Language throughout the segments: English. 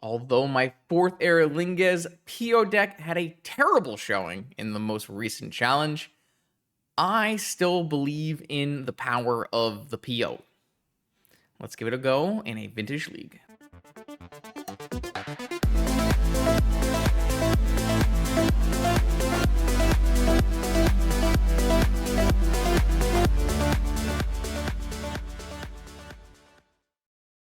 Although my fourth Eorlingas PO deck had a terrible showing in the most recent challenge, I still believe in the power of the PO. Let's give it a go in a Vintage League.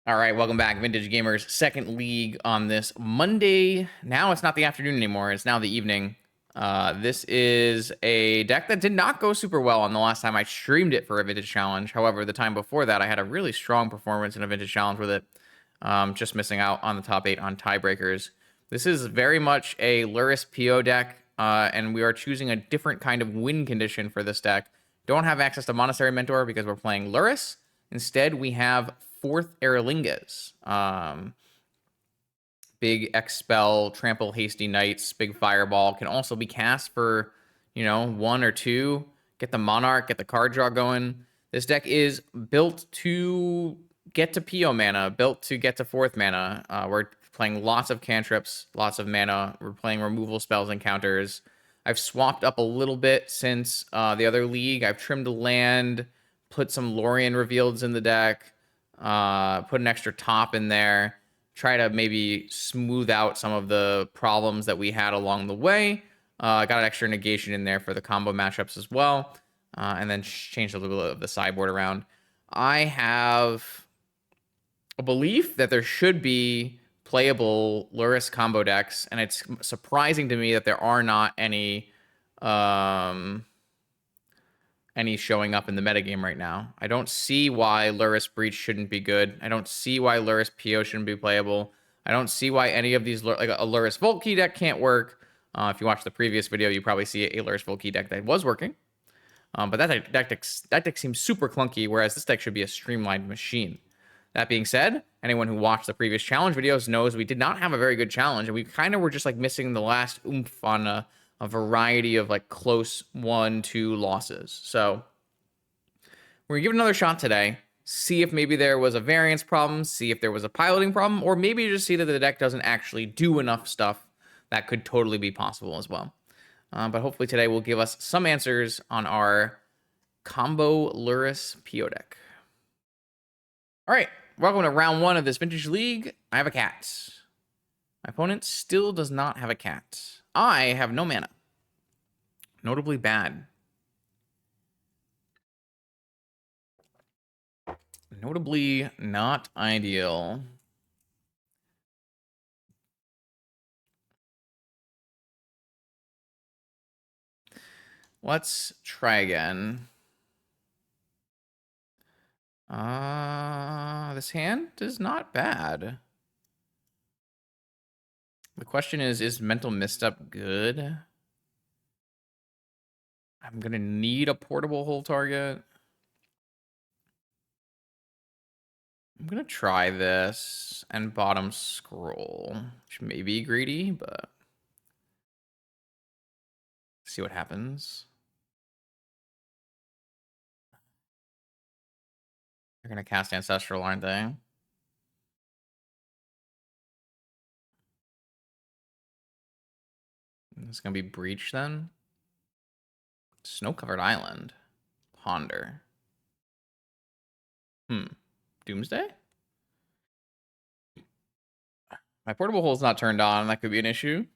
All right, welcome back, Vintage Gamers. Second league on this Monday. Now it's not the afternoon anymore, it's now the evening. This is a deck that did not go super well on the last time I streamed it for a Vintage Challenge. However, the time before that, I had a really strong performance in a Vintage Challenge with it. Just missing out on the top 8 on tiebreakers. This is very much a Lurrus PO deck, and we are choosing a different kind of win condition for this deck. Don't have access to Monastery Mentor because we're playing Lurrus. Instead, we have fourth Eorlingas. Big Expel, Trample Hasty Knights, big Fireball. Can also be cast for, 1 or 2. Get the Monarch, get the card draw going. This deck is built to get to PO mana, built to get to 4th mana. We're playing lots of cantrips, lots of mana. We're playing removal spells and counters. I've swapped up a little bit since the other league. I've trimmed a land, put some Lorien Revealeds in the deck, put an extra top in there, try to maybe smooth out some of the problems that we had along the way. Got an extra negation in there for the combo matchups as well, and then changed a little bit of the sideboard around. I have a belief that there should be playable Lurrus combo decks, and it's surprising to me that there are not any showing up in the metagame right now. I don't see why Lurrus Breach shouldn't be good. I don't see why Lurrus PO shouldn't be playable. I don't see why any of these, like a Lurrus Vault Key deck can't work. If you watch the previous video, you probably see a Lurrus Vault Key deck that was working. But that deck seems super clunky, whereas this deck should be a streamlined machine. That being said, anyone who watched the previous challenge videos knows we did not have a very good challenge, and we kind of were just like missing the last oomph on a variety of like close 1-2 losses. So we're gonna give it another shot today, see if maybe there was a variance problem, see if there was a piloting problem, or maybe just see that the deck doesn't actually do enough stuff. That could totally be possible as well. But hopefully today will give us some answers on our combo Lurrus PO deck. All right, welcome to round 1 of this Vintage League. I have a cat. My opponent still does not have a cat. I have no mana. Notably bad. Notably not ideal. Let's try again. This hand is not bad. The question is Mental Misstep good? I'm gonna need a portable hole target. I'm gonna try this and bottom scroll, which may be greedy, but see what happens. They're gonna cast Ancestral, aren't they? It's gonna be Breach then. Snow-covered island. Ponder. Doomsday? My portable hole's not turned on. That could be an issue.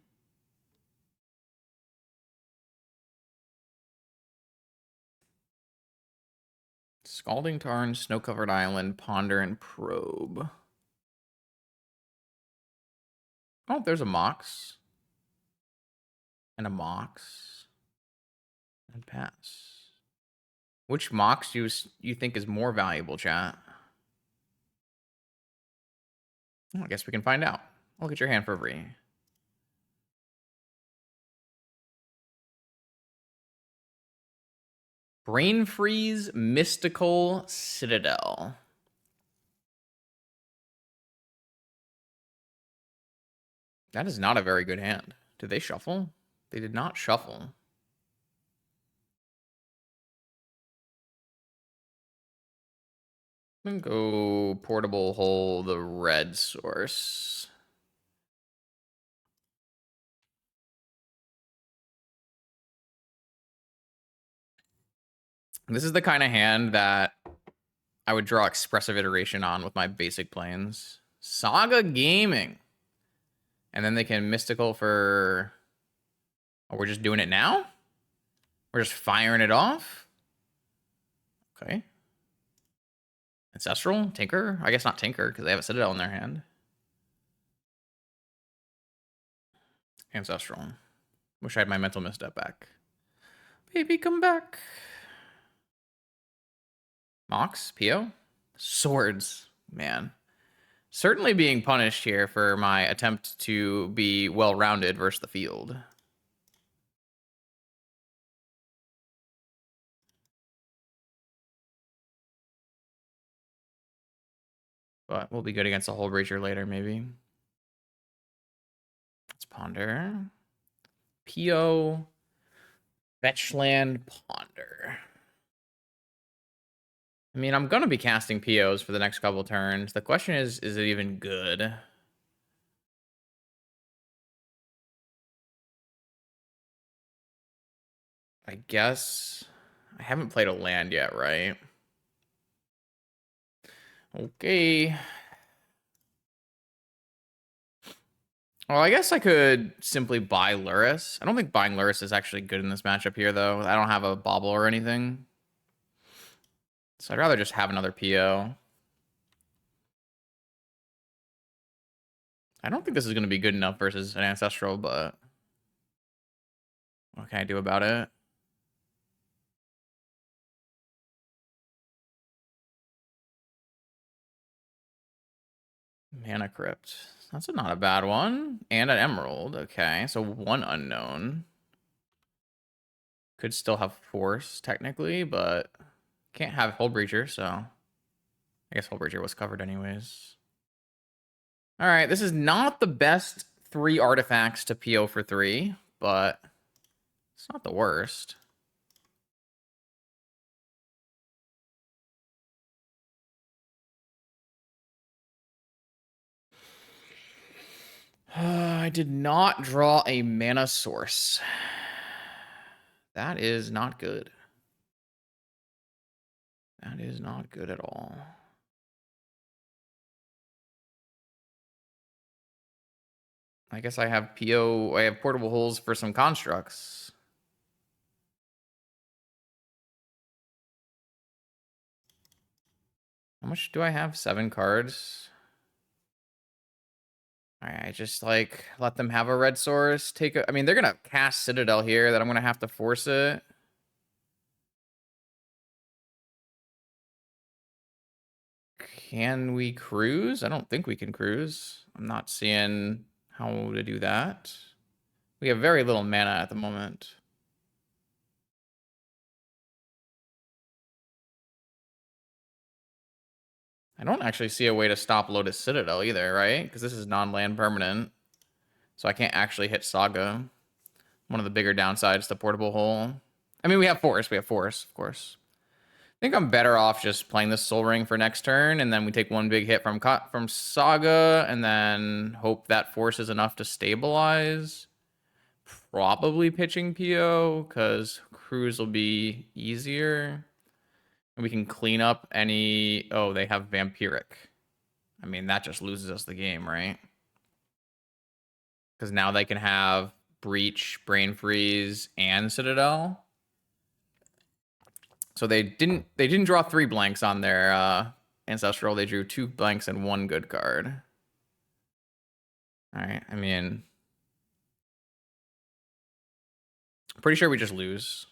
Scalding Tarn, Snow-covered island, Ponder, and Probe. Oh, there's a Mox. And a Mox. And pass. Which Mox do you think is more valuable, chat? Well, I guess we can find out. Look at your hand for free. Brain Freeze, Mystical Citadel. That is not a very good hand. Did they shuffle? They did not shuffle. I'm gonna go portable hole the red source. This is the kind of hand that I would draw Expressive Iteration on with my basic planes. Saga Gaming. And then they can Mystical for... Oh, we're just doing it now? We're just firing it off? Okay. Ancestral? Tinker? I guess not Tinker, because they have a Citadel in their hand. Ancestral. Wish I had my Mental Misstep back. Baby, come back. Mox? Pio? Swords. Man. Certainly being punished here for my attempt to be well-rounded versus the field. But we'll be good against a Hull Breacher later, maybe. Let's ponder. Pio. Fetchland Ponder. I mean, I'm going to be casting POs for the next couple turns. The question is it even good? I guess I haven't played a land yet, right? Okay. Well, I guess I could simply buy Lurrus. I don't think buying Lurrus is actually good in this matchup here, though. I don't have a bobble or anything. So I'd rather just have another PO. I don't think this is going to be good enough versus an Ancestral, but what can I do about it? Mana Crypt. That's not a bad one. And an Emerald. Okay, so one unknown. Could still have Force, technically, but can't have Hull Breacher, so I guess Hull Breacher was covered anyways. All right, this is not the best 3 artifacts to PO for 3, but it's not the worst. I did not draw a mana source. That is not good. That is not good at all. I guess I have PO, I have portable holes for some constructs. How much do I have? 7 cards. All right, just like let them have a red source. I mean, they're gonna cast Citadel here that I'm gonna have to force it. Can we cruise? I don't think we can cruise. I'm not seeing how to do that. We have very little mana at the moment. I don't actually see a way to stop Lotus Citadel either, right? Because this is non-land permanent. So I can't actually hit Saga. One of the bigger downsides to Portable Hole. I mean, we have Force. We have Force, of course. I think I'm better off just playing this Soul Ring for next turn, and then we take one big hit from Saga, and then hope that forces enough to stabilize. Probably pitching PO, because Cruise will be easier. And we can clean up any... Oh, they have Vampiric. I mean, that just loses us the game, right? Because now they can have Breach, Brain Freeze, and Citadel. So they didn't draw 3 blanks on their Ancestral. They drew 2 blanks and 1 good card. All right, I mean... Pretty sure we just lose.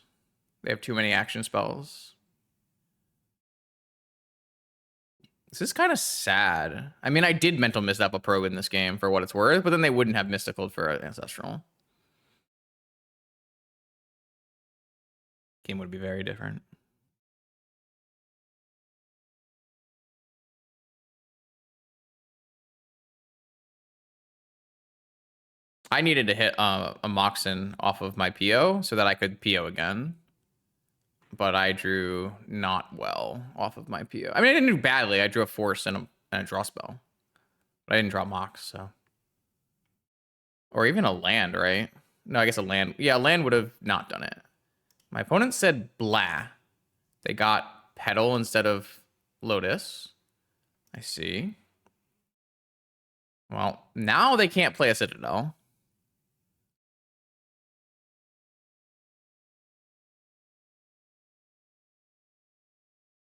They have too many action spells. This is kind of sad. I mean, I did mental misstep a probe in this game for what it's worth, but then they wouldn't have mystical for Ancestral. Game would be very different. I needed to hit a Moxen off of my PO so that I could PO again. But I drew not well off of my PO. I mean, I didn't do badly. I drew a Force and a draw spell. But I didn't draw Mox, so. Or even a land, right? No, I guess a land. Yeah, a land would have not done it. My opponent said blah. They got Petal instead of Lotus. I see. Well, now they can't play a Citadel.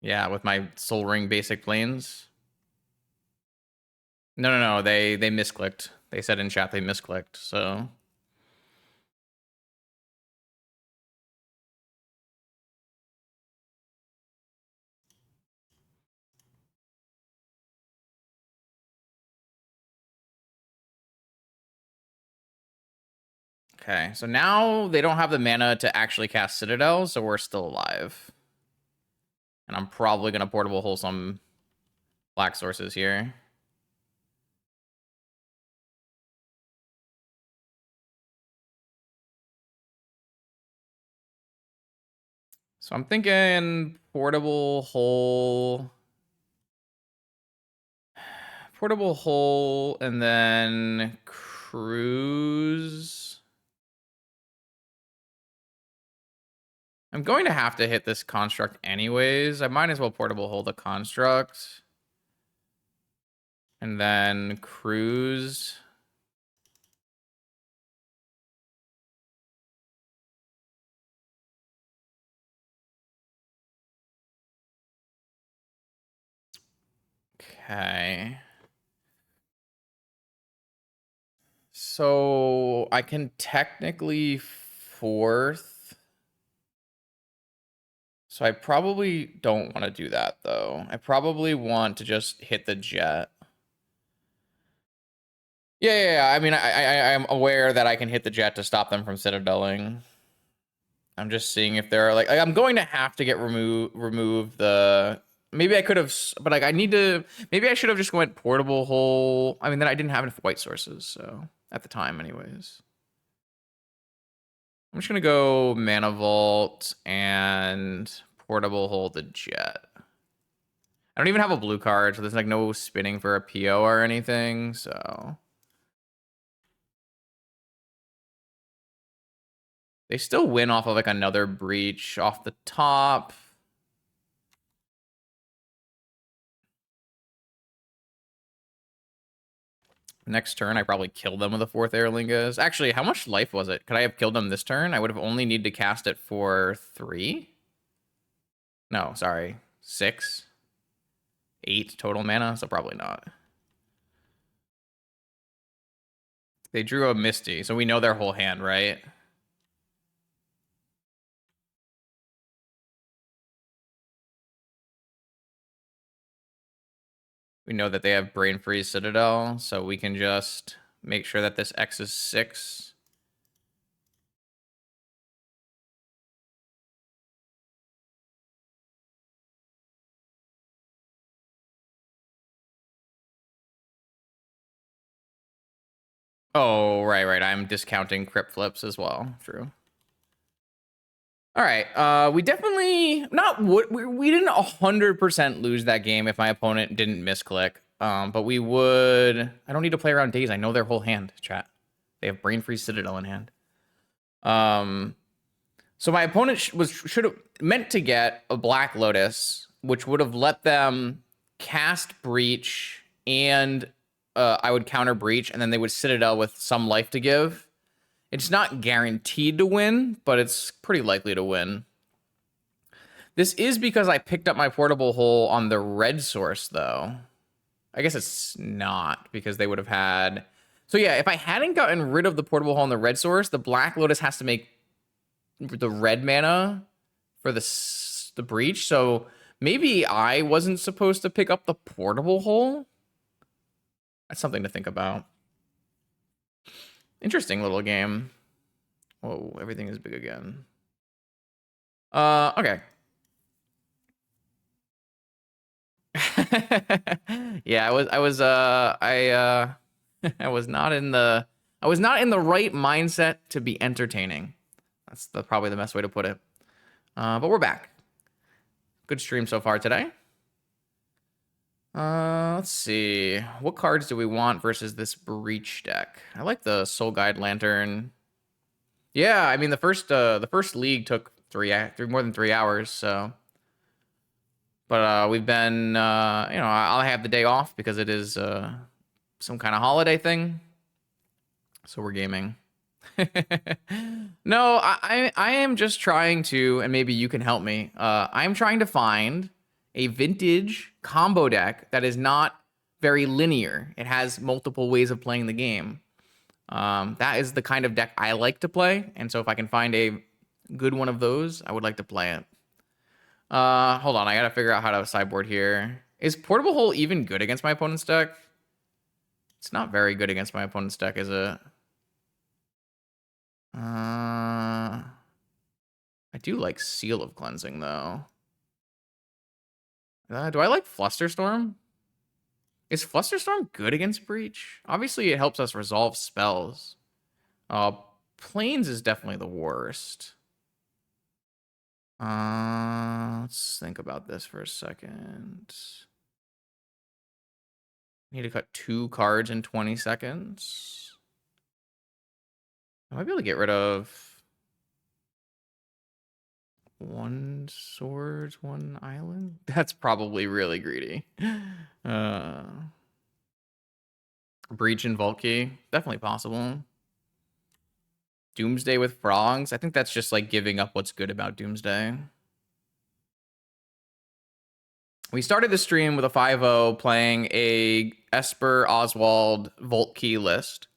Yeah, with my Soul Ring basic planes. No. They misclicked. They said in chat they misclicked. So okay, so now they don't have the mana to actually cast Citadel, so we're still alive. And I'm probably gonna portable hole some black sources here. So I'm thinking portable hole, and then cruise. I'm going to have to hit this construct anyways. I might as well portable hold the construct. And then cruise. Okay. So I can technically fourth. So I probably don't want to do that though. I probably want to just hit the jet. Yeah. I mean, I'm aware that I can hit the jet to stop them from citadeling. I'm just seeing if there are like I'm going to have to get remove the. Maybe I could have, but like I need to. Maybe I should have just went portable hole. I mean, then I didn't have enough white sources, so at the time, anyways. I'm just gonna go mana vault and portable hole the jet. I don't even have a blue card, so there's like no spinning for a PO or anything. So they still win off of like another breach off the top. Next turn, I probably kill them with a fourth Eorlingas. Actually, how much life was it? Could I have killed them this turn? I would have only need to cast it for 3? No, sorry. 6? 8 total mana, so probably not. They drew a Misty, so we know their whole hand, right? We know that they have Brain Freeze Citadel, so we can just make sure that this X is 6. Oh, right. I'm discounting Crypt Flips as well. True. All right. We definitely we didn't 100% lose that game if my opponent didn't misclick. But we would. I don't need to play around days. I know their whole hand. Chat. They have Brain Freeze Citadel in hand. So my opponent should have meant to get a Black Lotus, which would have let them cast Breach, and I would counter Breach, and then they would Citadel with some life to give. It's not guaranteed to win, but it's pretty likely to win. This is because I picked up my portable hole on the red source, though. I guess it's not, because they would have had... So yeah, if I hadn't gotten rid of the portable hole on the red source, the Black Lotus has to make the red mana for the breach. So maybe I wasn't supposed to pick up the portable hole. That's something to think about. Interesting little game. Whoa, everything is big again. Okay. Yeah, I was not in the right mindset to be entertaining. That's probably the best way to put it. But we're back. Good stream so far today. Let's see. What cards do we want versus this Breach deck? I like the Soul Guide Lantern. Yeah, I mean the first league took more than 3 hours, so But we've been, I'll have the day off because it is some kind of holiday thing. So we're gaming. No, I am just trying to, and maybe you can help me. I'm trying to find a vintage combo deck that is not very linear. It has multiple ways of playing the game. That is the kind of deck I like to play, and so if I can find a good one of those, I would like to play it. Hold on, I gotta figure out how to sideboard here. Is Portable Hole even good against my opponent's deck? It's not very good against my opponent's deck, is it? I do like Seal of Cleansing, though. Do I like Flusterstorm? Is Flusterstorm good against Breach? Obviously, it helps us resolve spells. Plains is definitely the worst. Let's think about this for a second. Need to cut 2 cards in 20 seconds. I might be able to get rid of 1 swords, 1 island. That's probably really greedy. Breach and Volkey, definitely possible. Doomsday with Frogs. I think that's just like giving up what's good about Doomsday. We started the stream with a 5-0 playing a Esper Oswald Volt Key list.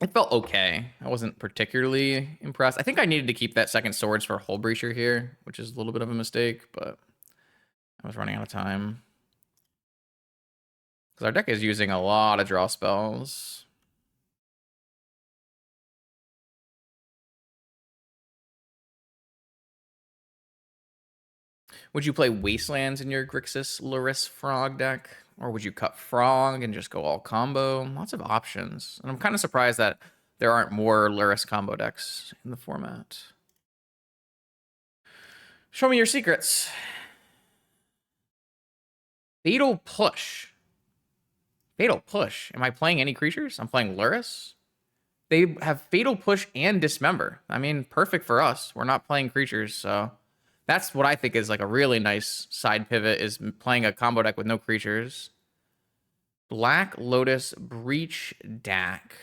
It felt okay. I wasn't particularly impressed. I think I needed to keep that second swords for Hull Breacher here, which is a little bit of a mistake, but I was running out of time. Because our deck is using a lot of draw spells. Would you play Wastelands in your Grixis Lurrus Frog deck? Or would you cut Frog and just go all combo? Lots of options. And I'm kind of surprised that there aren't more Lurrus combo decks in the format. Show me your secrets. Fatal Push. Fatal Push. Am I playing any creatures? I'm playing Lurrus. They have Fatal Push and Dismember. I mean, perfect for us. We're not playing creatures, so... That's what I think is like a really nice side pivot, is playing a combo deck with no creatures. Black Lotus Breach Dak.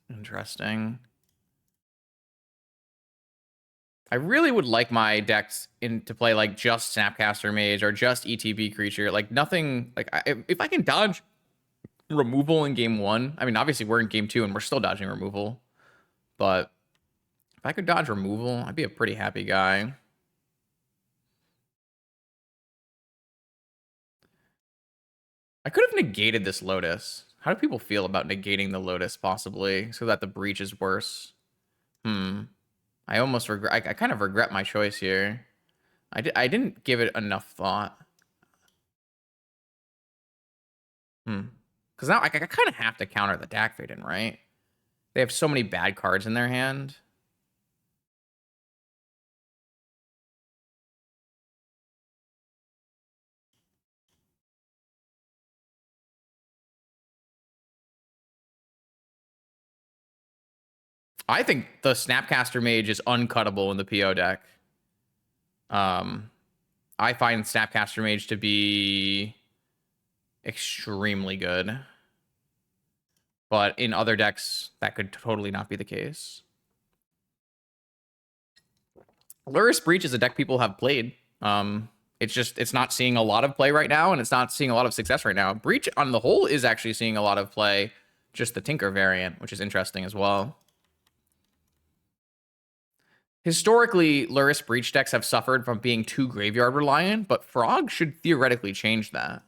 Interesting. I really would like my decks to play like just Snapcaster Mage or just ETB creature. Like nothing, like if I can dodge removal in game 1. I mean, obviously we're in game 2 and we're still dodging removal. But if I could dodge removal, I'd be a pretty happy guy. I could have negated this Lotus. How do people feel about negating the Lotus, possibly, so that the Breach is worse? I almost regret... I kind of regret my choice here. I didn't give it enough thought. Because now I kind of have to counter the Dak Faden, right? They have so many bad cards in their hand. I think the Snapcaster Mage is uncuttable in the PO deck. I find Snapcaster Mage to be extremely good. But in other decks, that could totally not be the case. Lurrus Breach is a deck people have played. It's not seeing a lot of play right now, and it's not seeing a lot of success right now. Breach, on the whole, is actually seeing a lot of play, just the Tinker variant, which is interesting as well. Historically, Lurrus Breach decks have suffered from being too graveyard reliant, but Frog should theoretically change that.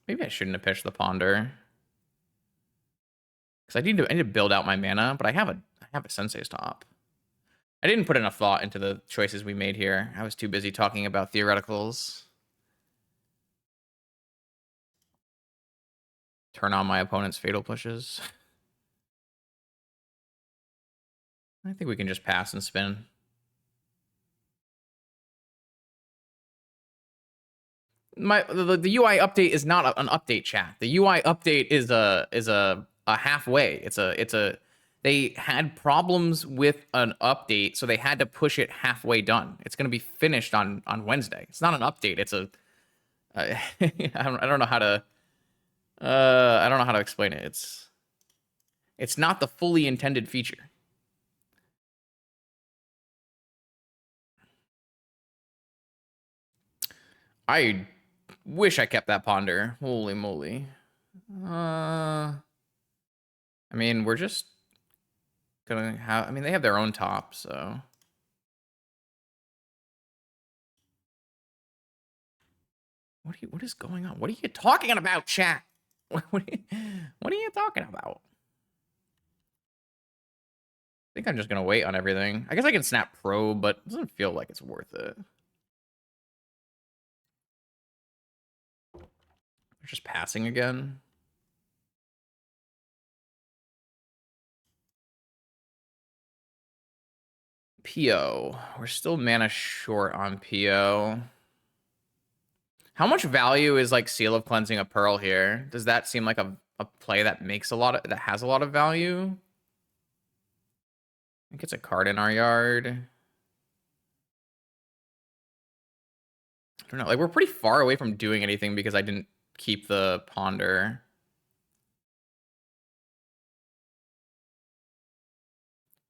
Maybe I shouldn't have pitched the Ponder. Because I need to build out my mana, but I have a Sensei's Top. I didn't put enough thought into the choices we made here. I was too busy talking about theoreticals. Turn on my opponent's Fatal Pushes. I think we can just pass and spin. The UI update is not an update, chat. The UI update is a halfway. It's a They had problems with an update, so they had to push it halfway done. It's going to be finished on Wednesday. It's not an update. It's a I don't know how to I don't know how to explain it. It's not the fully intended feature. I wish I kept that ponder. Holy moly. I mean, we're just gonna have. I mean, they have their own top, so. What is going on? What are you talking about, chat? What are you talking about? I think I'm just gonna wait on everything. I guess I can snap probe, but it doesn't feel like it's worth it. They're just passing again. PO. We're still mana short on PO. How much value is like Seal of Cleansing a Pearl here? Does that seem like a play that makes a lot of that has a lot of value? I think it's a card in our yard. I don't know. Like we're pretty far away from doing anything because I didn't keep the ponder.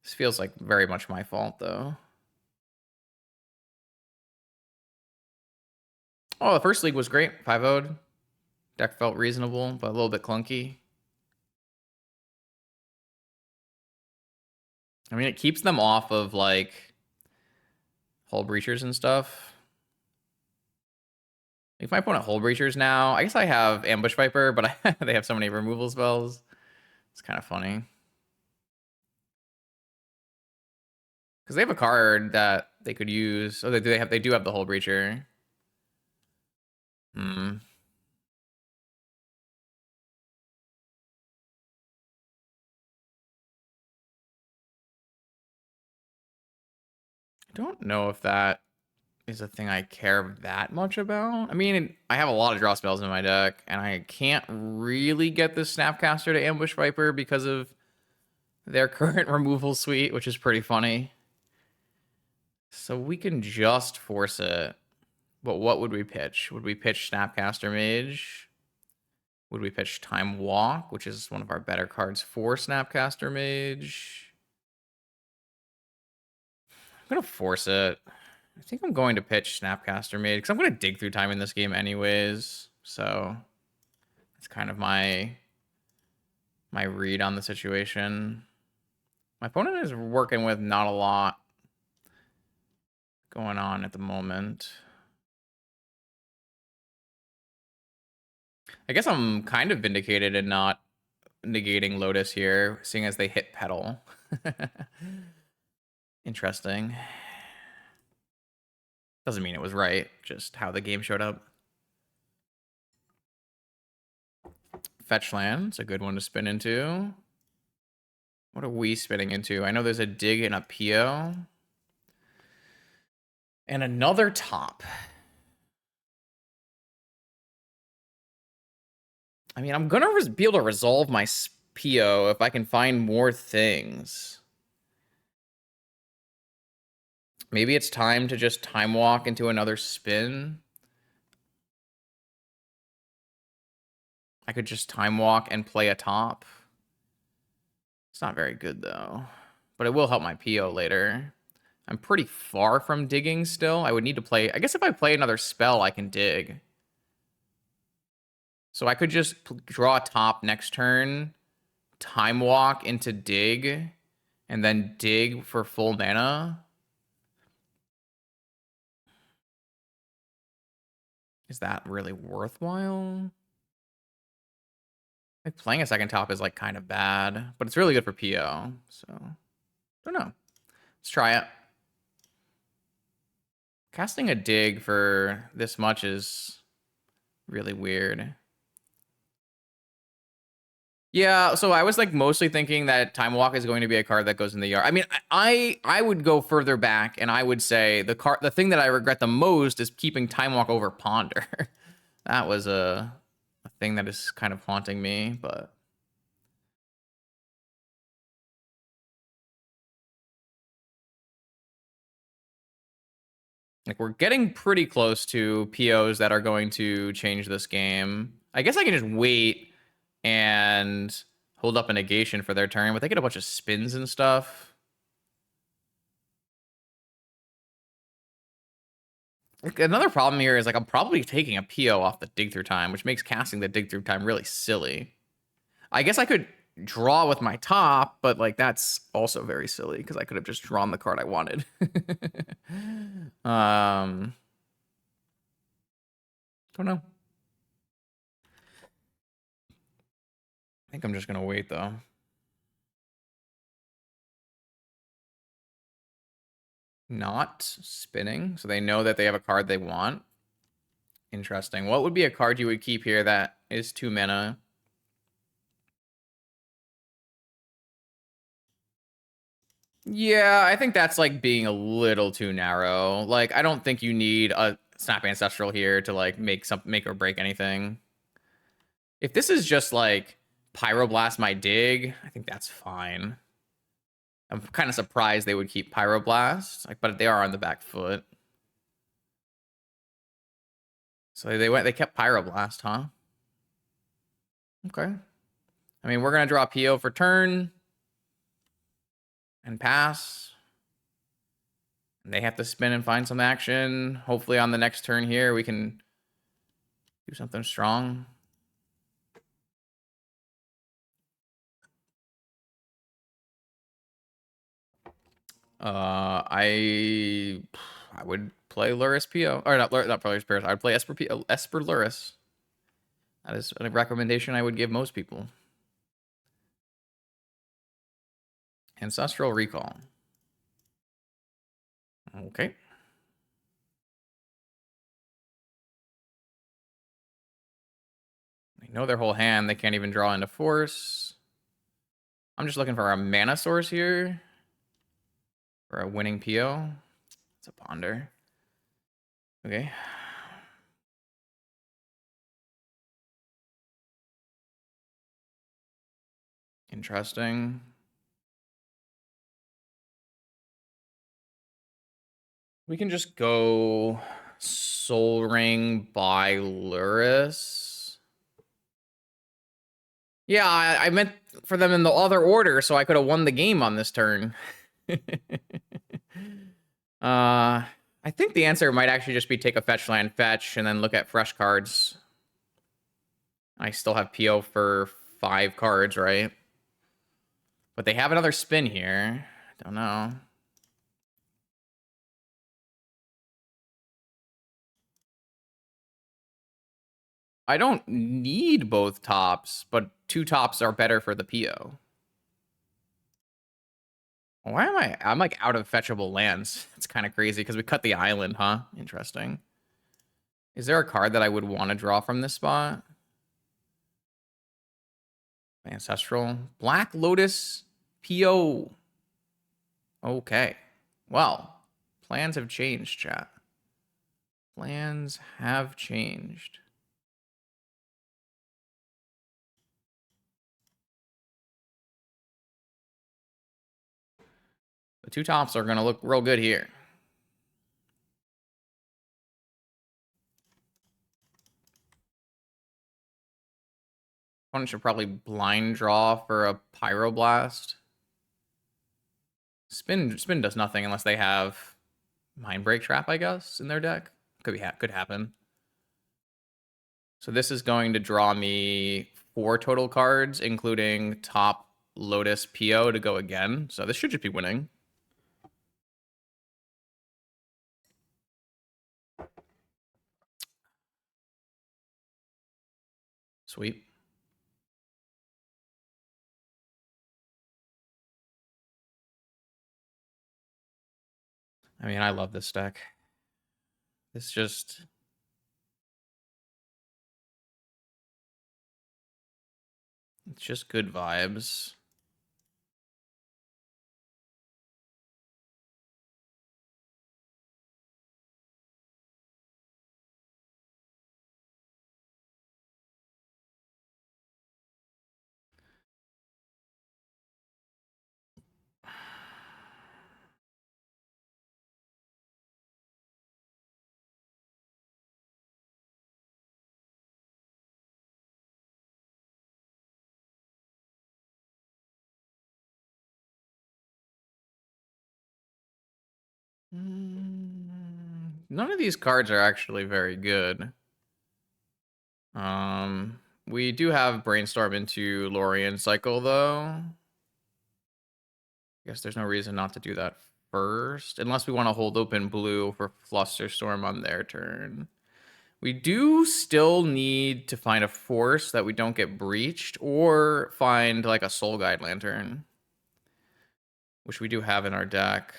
This feels like very much my fault though. Oh, the first league was great. 5-0'd. Deck felt reasonable, but a little bit clunky. I mean, it keeps them off of like hull breachers and stuff. If my opponent hull breachers now, I guess I have Ambush Viper, but they have so many removal spells. It's kind of funny. Because they have a card that they could use. Oh, they do have the hull breacher. Hmm. I don't know if that is a thing I care that much about. I mean, I have a lot of draw spells in my deck, and I can't really get the Snapcaster to Ambush Viper because of their current removal suite, which is pretty funny. So we can just force it. But what would we pitch? Would we pitch Snapcaster Mage? Would we pitch Time Walk, which is one of our better cards for Snapcaster Mage? I'm going to force it. I think I'm going to pitch Snapcaster Mage because I'm going to dig through time in this game anyways. So that's kind of my read on the situation. My opponent is working with not a lot going on at the moment. I guess I'm kind of vindicated in not negating Lotus here, seeing as they hit Petal. Interesting. Doesn't mean it was right, just how the game showed up. Fetch land's a good one to spin into. What are we spinning into? I know there's a dig and a PO. And another top. I mean, I'm going to be able to resolve my PO if I can find more things. Maybe it's time to just time walk into another spin. I could just time walk and play a top. It's not very good, though. But it will help my PO later. I'm pretty far from digging still. I would need to play... I guess if I play another spell, I can dig. So I could just draw a top next turn, time walk into dig, and then dig for full mana. Is that really worthwhile? Like playing a second top is like kind of bad, but it's really good for PO. So, don't know. Let's try it. Casting a dig for this much is really weird. Yeah, so I was like mostly thinking that Time Walk is going to be a card that goes in the yard. I mean, I would go further back and I would say the thing that I regret the most is keeping Time Walk over Ponder. That was a thing that is kind of haunting me, but Like, we're getting pretty close to POs that are going to change this game. I guess I can just wait and hold up a negation for their turn, but they get a bunch of spins and stuff. Like, another problem here is, like, I'm probably taking a PO off the dig through time, which makes casting the dig through time really silly. I guess I could draw with my top, but, like, that's also very silly because I could have just drawn the card I wanted. Don't know. I think I'm just gonna wait though. Not spinning, so they know that they have a card they want. Interesting. What would be a card you would keep here that is 2 mana? Yeah, I think that's like being a little too narrow. Like, I don't think you need a Snap Ancestral here to like make or break anything. If this is just like Pyroblast my dig, I think that's fine. I'm kind of surprised they would keep Pyroblast, like, but they are on the back foot. So they kept Pyroblast, huh? Okay. I mean, we're gonna draw PO for turn and pass. And they have to spin and find some action. Hopefully on the next turn here, we can do something strong. I would play Lurrus PO. Or not Lurrus PO. I would play Esper Lurrus. That is a recommendation I would give most people. Ancestral Recall. Okay. They know their whole hand. They can't even draw into force. I'm just looking for a mana source here. For a winning PO. It's a ponder. Okay. Interesting. We can just go Soul Ring by Lurrus. Yeah, I meant for them in the other order, so I could have won the game on this turn. I think the answer might actually just be take a fetch land, fetch, and then look at fresh cards. I still have PO for 5 cards, right? But they have another spin here. Don't know. I don't need both tops, but 2 tops are better for the PO. Why am I'm like out of fetchable lands. It's kind of crazy because we cut the island, huh? Interesting. Is there a card that I would want to draw from this spot? Ancestral. Black Lotus PO. Okay. Well, plans have changed, chat. Plans have changed. The 2 tops are going to look real good here. One should probably blind draw for a Pyroblast. Spin does nothing unless they have Mindbreak Trap, I guess, in their deck. Could happen. So this is going to draw me 4 total cards, including top Lotus PO to go again. So this should just be winning. Sweet. I mean, I love this deck. It's just... It's just good vibes. None of these cards are actually very good. We do have Brainstorm into Lorien Cycle, though. I guess there's no reason not to do that first, unless we want to hold open blue for Flusterstorm on their turn. We do still need to find a force that we don't get breached, or find like a Soul Guide Lantern, which we do have in our deck.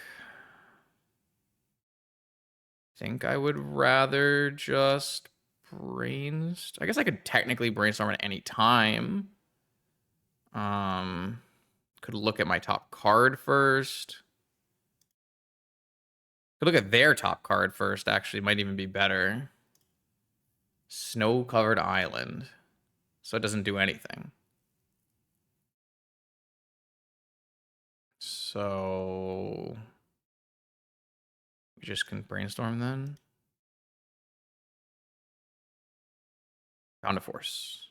I think I would rather just brainstorm. I guess I could technically brainstorm at any time. Could look at my top card first. Could look at their top card first, actually. Might even be better. Snow-covered island. So it doesn't do anything. So we just can brainstorm then. Found a force.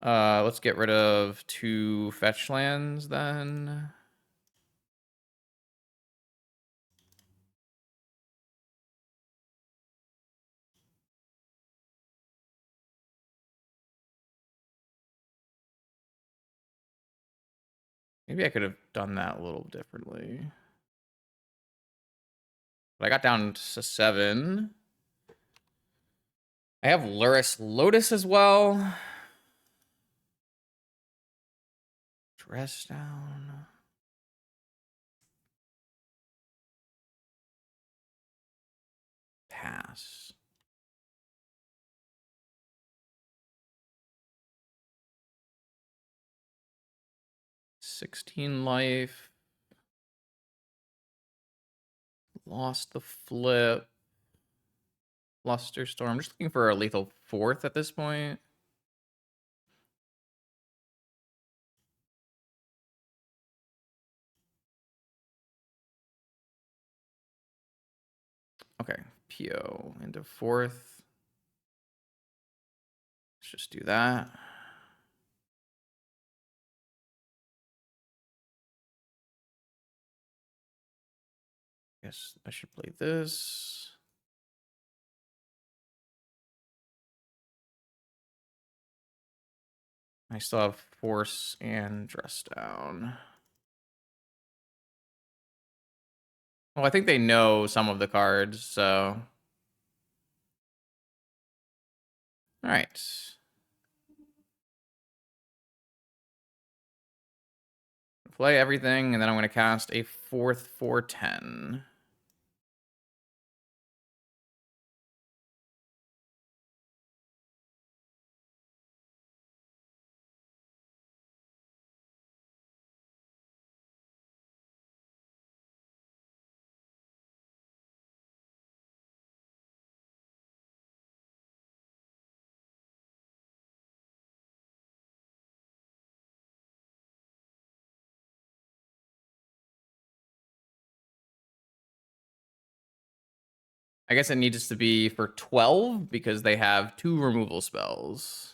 Let's get rid of 2 fetch lands then. Maybe I could have done that a little differently. But I got down to 7. I have Lurrus Lotus as well. Dress down. Pass. $16 life. Lost the flip. Flusterstorm. I'm just looking for a lethal 4th at this point. Okay, PO into 4th. Let's just do that. Guess I should play this. I still have force and dress down. Well, I think they know some of the cards, so. All right. Play everything, and then I'm going to cast a 4th 4/10. I guess it needs to be for 12 because they have 2 removal spells.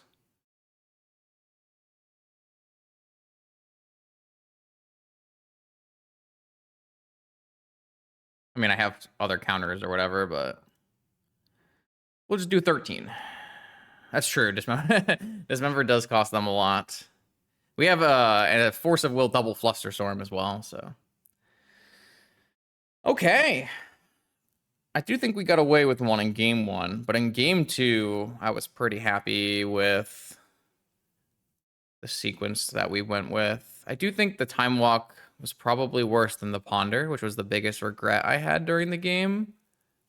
I mean, I have other counters or whatever, but we'll just do 13. That's true. Dismember does cost them a lot. We have a Force of Will double Flusterstorm as well, so. Okay. I do think we got away with one in game 1, but in game 2, I was pretty happy with the sequence that we went with. I do think the Time Walk was probably worse than the Ponder, which was the biggest regret I had during the game.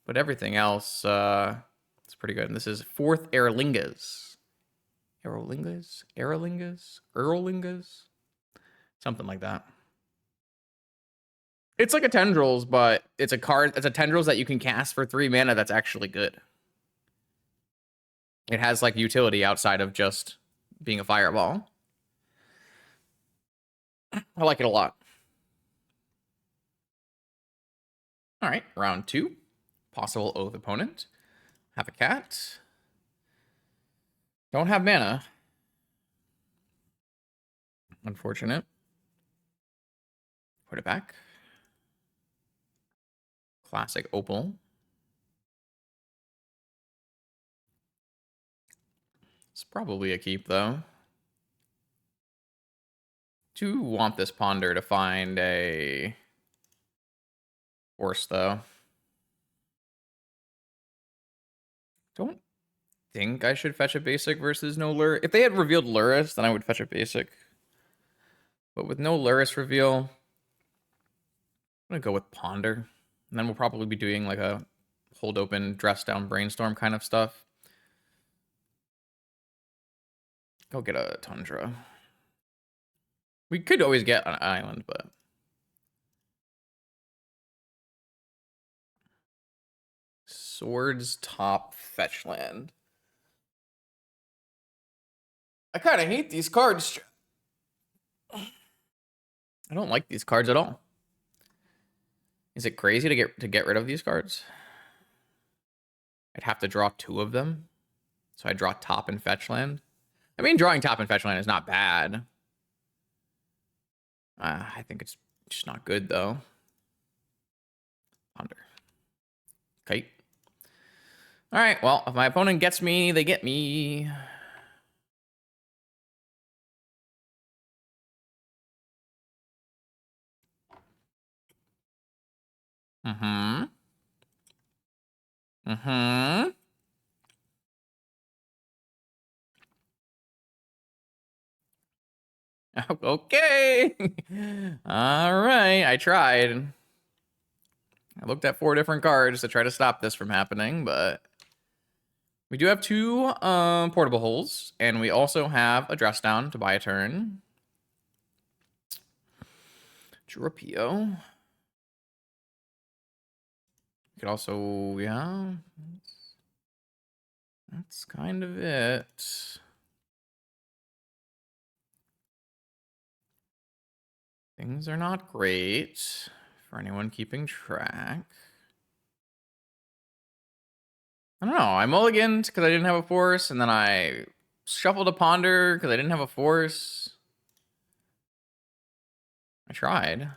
But everything else, it's pretty good. And this is 4th Eorlingas. Eorlingas? Something like that. It's like a Tendrils, but it's a card. It's a Tendrils that you can cast for 3 mana that's actually good. It has like utility outside of just being a fireball. I like it a lot. All right, round 2. Possible Oath opponent. Have a cat. Don't have mana. Unfortunate. Put it back. Classic Opal. It's probably a keep, though. Do want this Ponder to find a horse, though. Don't think I should fetch a basic versus no lure. If they had revealed Lurrus, then I would fetch a basic. But with no Lurrus reveal, I'm gonna go with Ponder. And then we'll probably be doing like a hold open, dress down, brainstorm kind of stuff. Go get a Tundra. We could always get an island, but Swords top fetch land. I kind of hate these cards. I don't like these cards at all. Is it crazy to get rid of these cards? I'd have to draw 2 of them. So I draw top and fetch land. I mean, drawing top and fetch land is not bad. I think it's just not good, though. Ponder. Okay. All right, well, if my opponent gets me, they get me. Mm-hmm. Mm-hmm. Okay. All right, I tried. I looked at 4 different cards to try to stop this from happening, but we do have 2 portable holes, and we also have a dress down to buy a turn. Drupio. You could also, yeah. That's kind of it. Things are not great for anyone keeping track. I don't know. I mulliganed because I didn't have a force, and then I shuffled a ponder because I didn't have a force. I tried.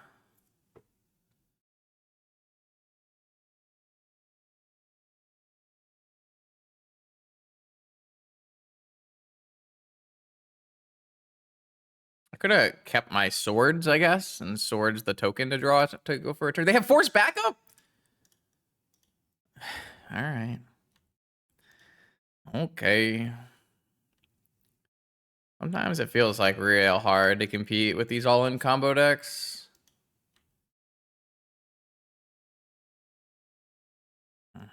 I could have kept my swords, I guess, and swords the token to draw to go for a turn. They have force backup? All right. Okay. Sometimes it feels like real hard to compete with these all-in combo decks. All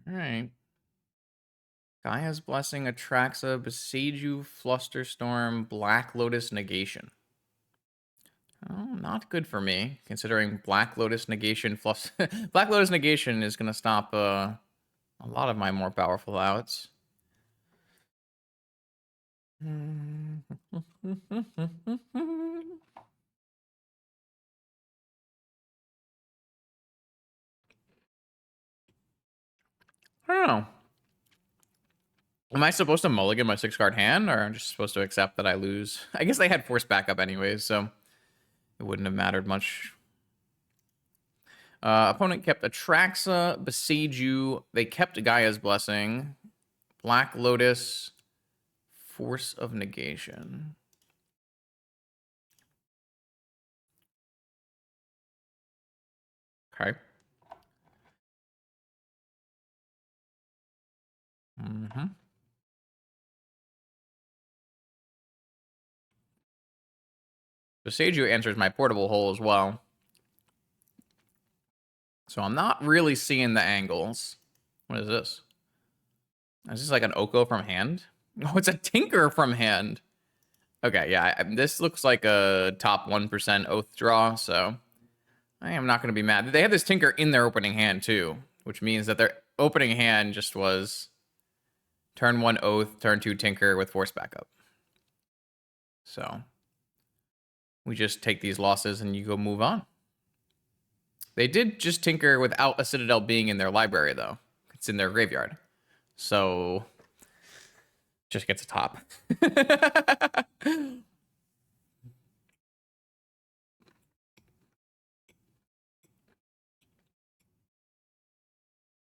right. Gaia's Blessing, Atraxa, Besieju, Flusterstorm, Black Lotus, Negation. Oh, not good for me, considering Black Lotus Negation Black Lotus Negation is going to stop a lot of my more powerful outs. I don't know. Am I supposed to mulligan my 6-card hand, or I'm just supposed to accept that I lose? I guess they had force backup anyways, so it wouldn't have mattered much. Opponent kept Atraxa, Besieju. They kept Gaia's Blessing. Black Lotus, Force of Negation. Okay. Mm-hmm. Besieju answers my portable hole as well. So I'm not really seeing the angles. What is this? Is this like an Oko from hand? Oh, it's a Tinker from hand. Okay, yeah, this looks like a top 1% Oath draw, so I am not going to be mad. They have this Tinker in their opening hand, too, which means that their opening hand just was turn 1 Oath, turn 2 Tinker with force backup. So we just take these losses and you go move on. They did just Tinker without a Citadel being in their library, though. It's in their graveyard. So just gets a top.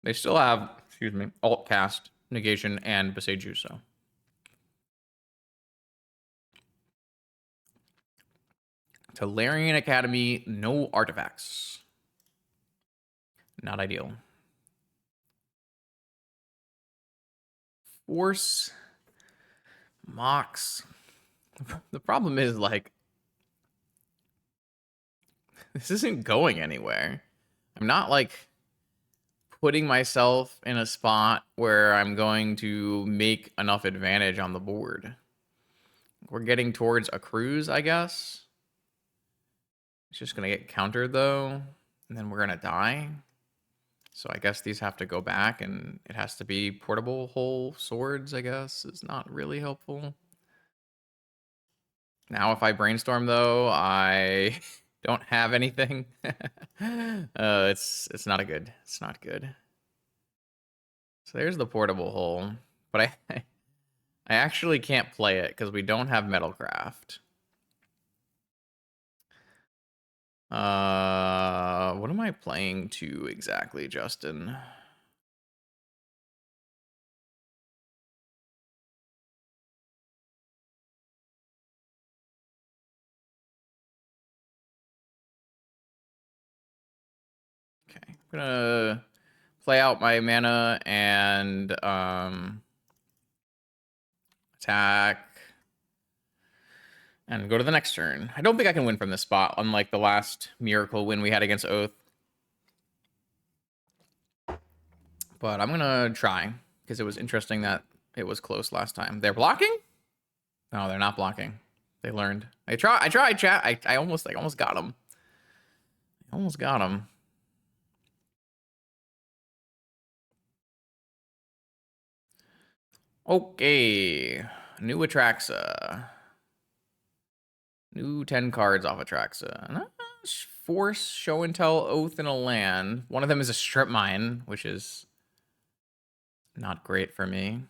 They still have, excuse me, alt cast, negation, and Beseiju, so. Tolarian Academy, no artifacts. Not ideal. Force. Mox. The problem is, like, this isn't going anywhere. I'm not, like, putting myself in a spot where I'm going to make enough advantage on the board. We're getting towards a cruise, I guess. It's just going to get countered, though, and then we're going to die. So I guess these have to go back, and it has to be portable whole swords, I guess. It's not really helpful. Now if I brainstorm, though, I don't have anything. It's not good. It's not good. So there's the portable hole. But I actually can't play it because we don't have Metalcraft. What am I playing to exactly, Justin? Okay, I'm gonna play out my mana and attack and go to the next turn. I don't think I can win from this spot, unlike the last miracle win we had against Oath. But I'm gonna try because it was interesting that it was close last time. They're blocking? No, they're not blocking. They learned. I tried, chat. I almost got him. Almost got him. Okay. New Atraxa. New 10 cards off Atraxa. Force, Show and Tell, Oath, and a land. One of them is a Strip Mine, which is not great for me.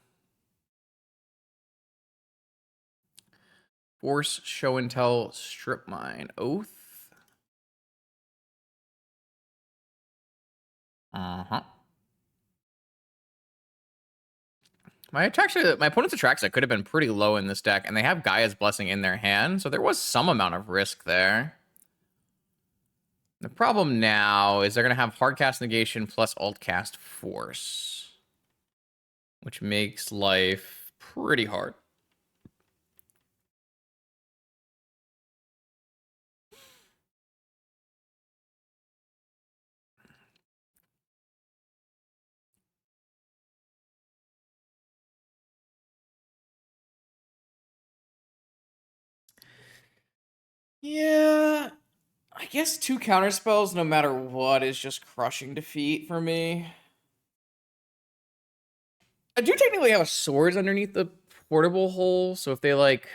Force, Show and Tell, Strip Mine, Oath. Uh-huh. My opponent's Atraxa could have been pretty low in this deck, and they have Gaia's Blessing in their hand, so there was some amount of risk there. The problem now is they're going to have Hardcast Negation plus Altcast Force, which makes life pretty hard. Yeah, I guess 2 counterspells, no matter what, is just crushing defeat for me. I do technically have a swords underneath the portable hole, so if they, like,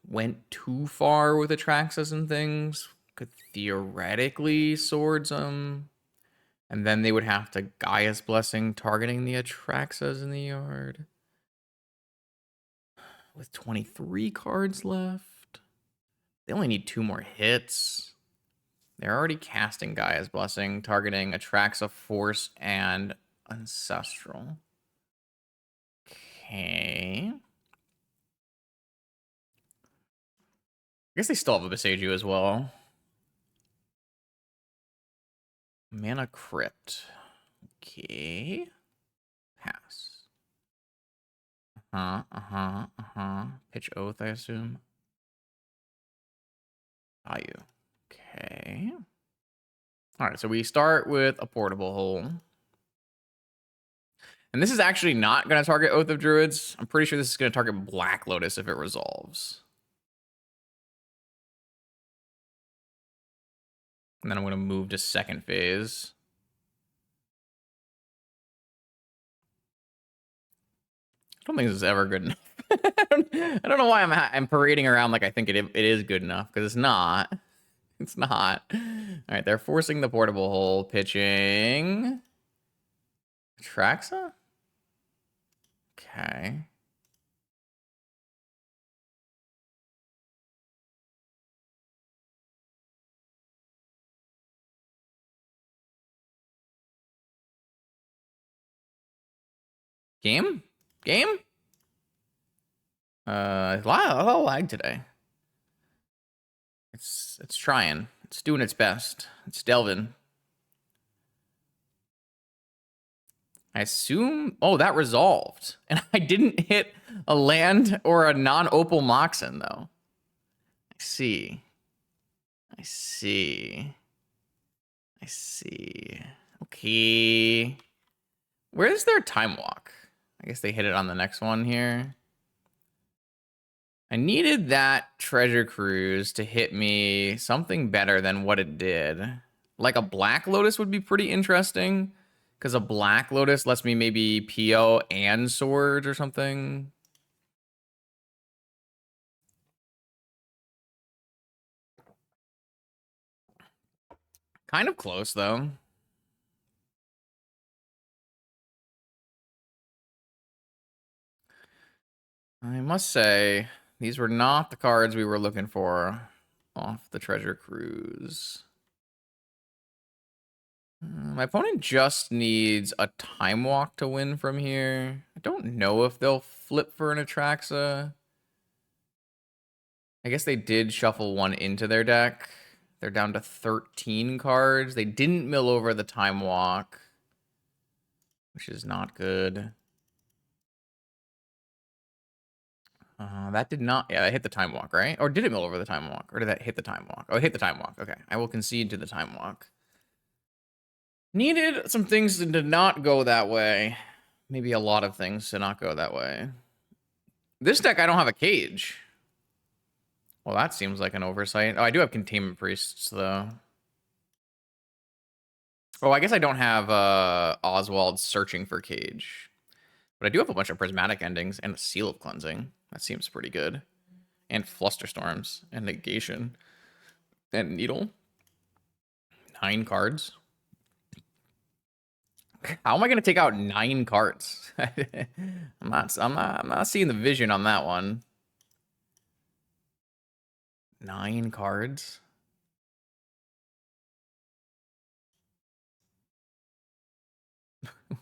went too far with Atraxas and things, could theoretically swords them. And then they would have to Gaia's Blessing targeting the Atraxas in the yard. With 23 cards left. They only need 2 more hits. They're already casting Gaia's Blessing, targeting Atraxa, Force, and Ancestral. Okay. I guess they still have a Beseiju as well. Mana Crypt. Okay. Pass. Pitch Oath, I assume. Value. Okay. All right, so we start with a portable hole. And this is actually not going to target Oath of Druids. I'm pretty sure this is going to target Black Lotus if it resolves. And then I'm going to move to second phase. I don't think this is ever good enough. I don't know why I'm parading around like I think it is good enough, because it's not. It's not. All right, they're forcing the portable hole, pitching Traxa? Okay. Game? Game? A lot of lag today. It's trying. It's doing its best. It's delving. I assume... Oh, that resolved. And I didn't hit a land or a non-opal Moxen, though. I see. I see. I see. Okay. Where's their time walk? I guess they hit it on the next one here. I needed that treasure cruise to hit me something better than what it did. Like a Black Lotus would be pretty interesting, because a Black Lotus lets me maybe PO and Swords or something. Kind of close, though. I must say, these were not the cards we were looking for off the treasure cruise. My opponent just needs a time walk to win from here. I don't know if they'll flip for an Atraxa. I guess they did shuffle one into their deck. They're down to 13 cards. They didn't mill over the time walk, which is not good. That did not... Yeah, that hit the time walk, right? Or did it mill over the time walk? Or did that hit the time walk? Oh, it hit the time walk. Okay, I will concede to the time walk. Needed some things to not go that way. Maybe a lot of things to not go that way. This deck, I don't have a cage. Well, that seems like an oversight. Oh, I do have Containment Priests, though. Oh, I guess I don't have Oswald searching for cage. But I do have a bunch of Prismatic Endings and a Seal of Cleansing. That seems pretty good. And Flusterstorms and Negation and Needle. 9 cards. How am I going to take out 9 cards? I'm not seeing the vision on that one. 9 cards?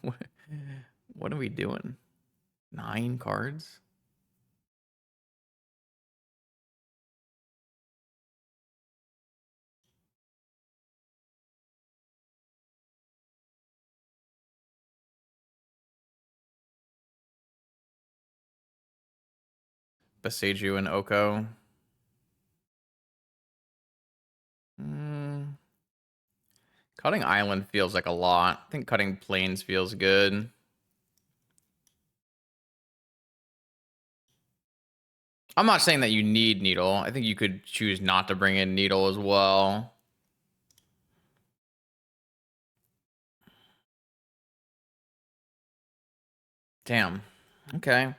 What are we doing? 9 cards? Beseju and Oko. Cutting Island feels like a lot. I think cutting Plains feels good. I'm not saying that you need Needle. I think you could choose not to bring in Needle as well. Damn. Okay.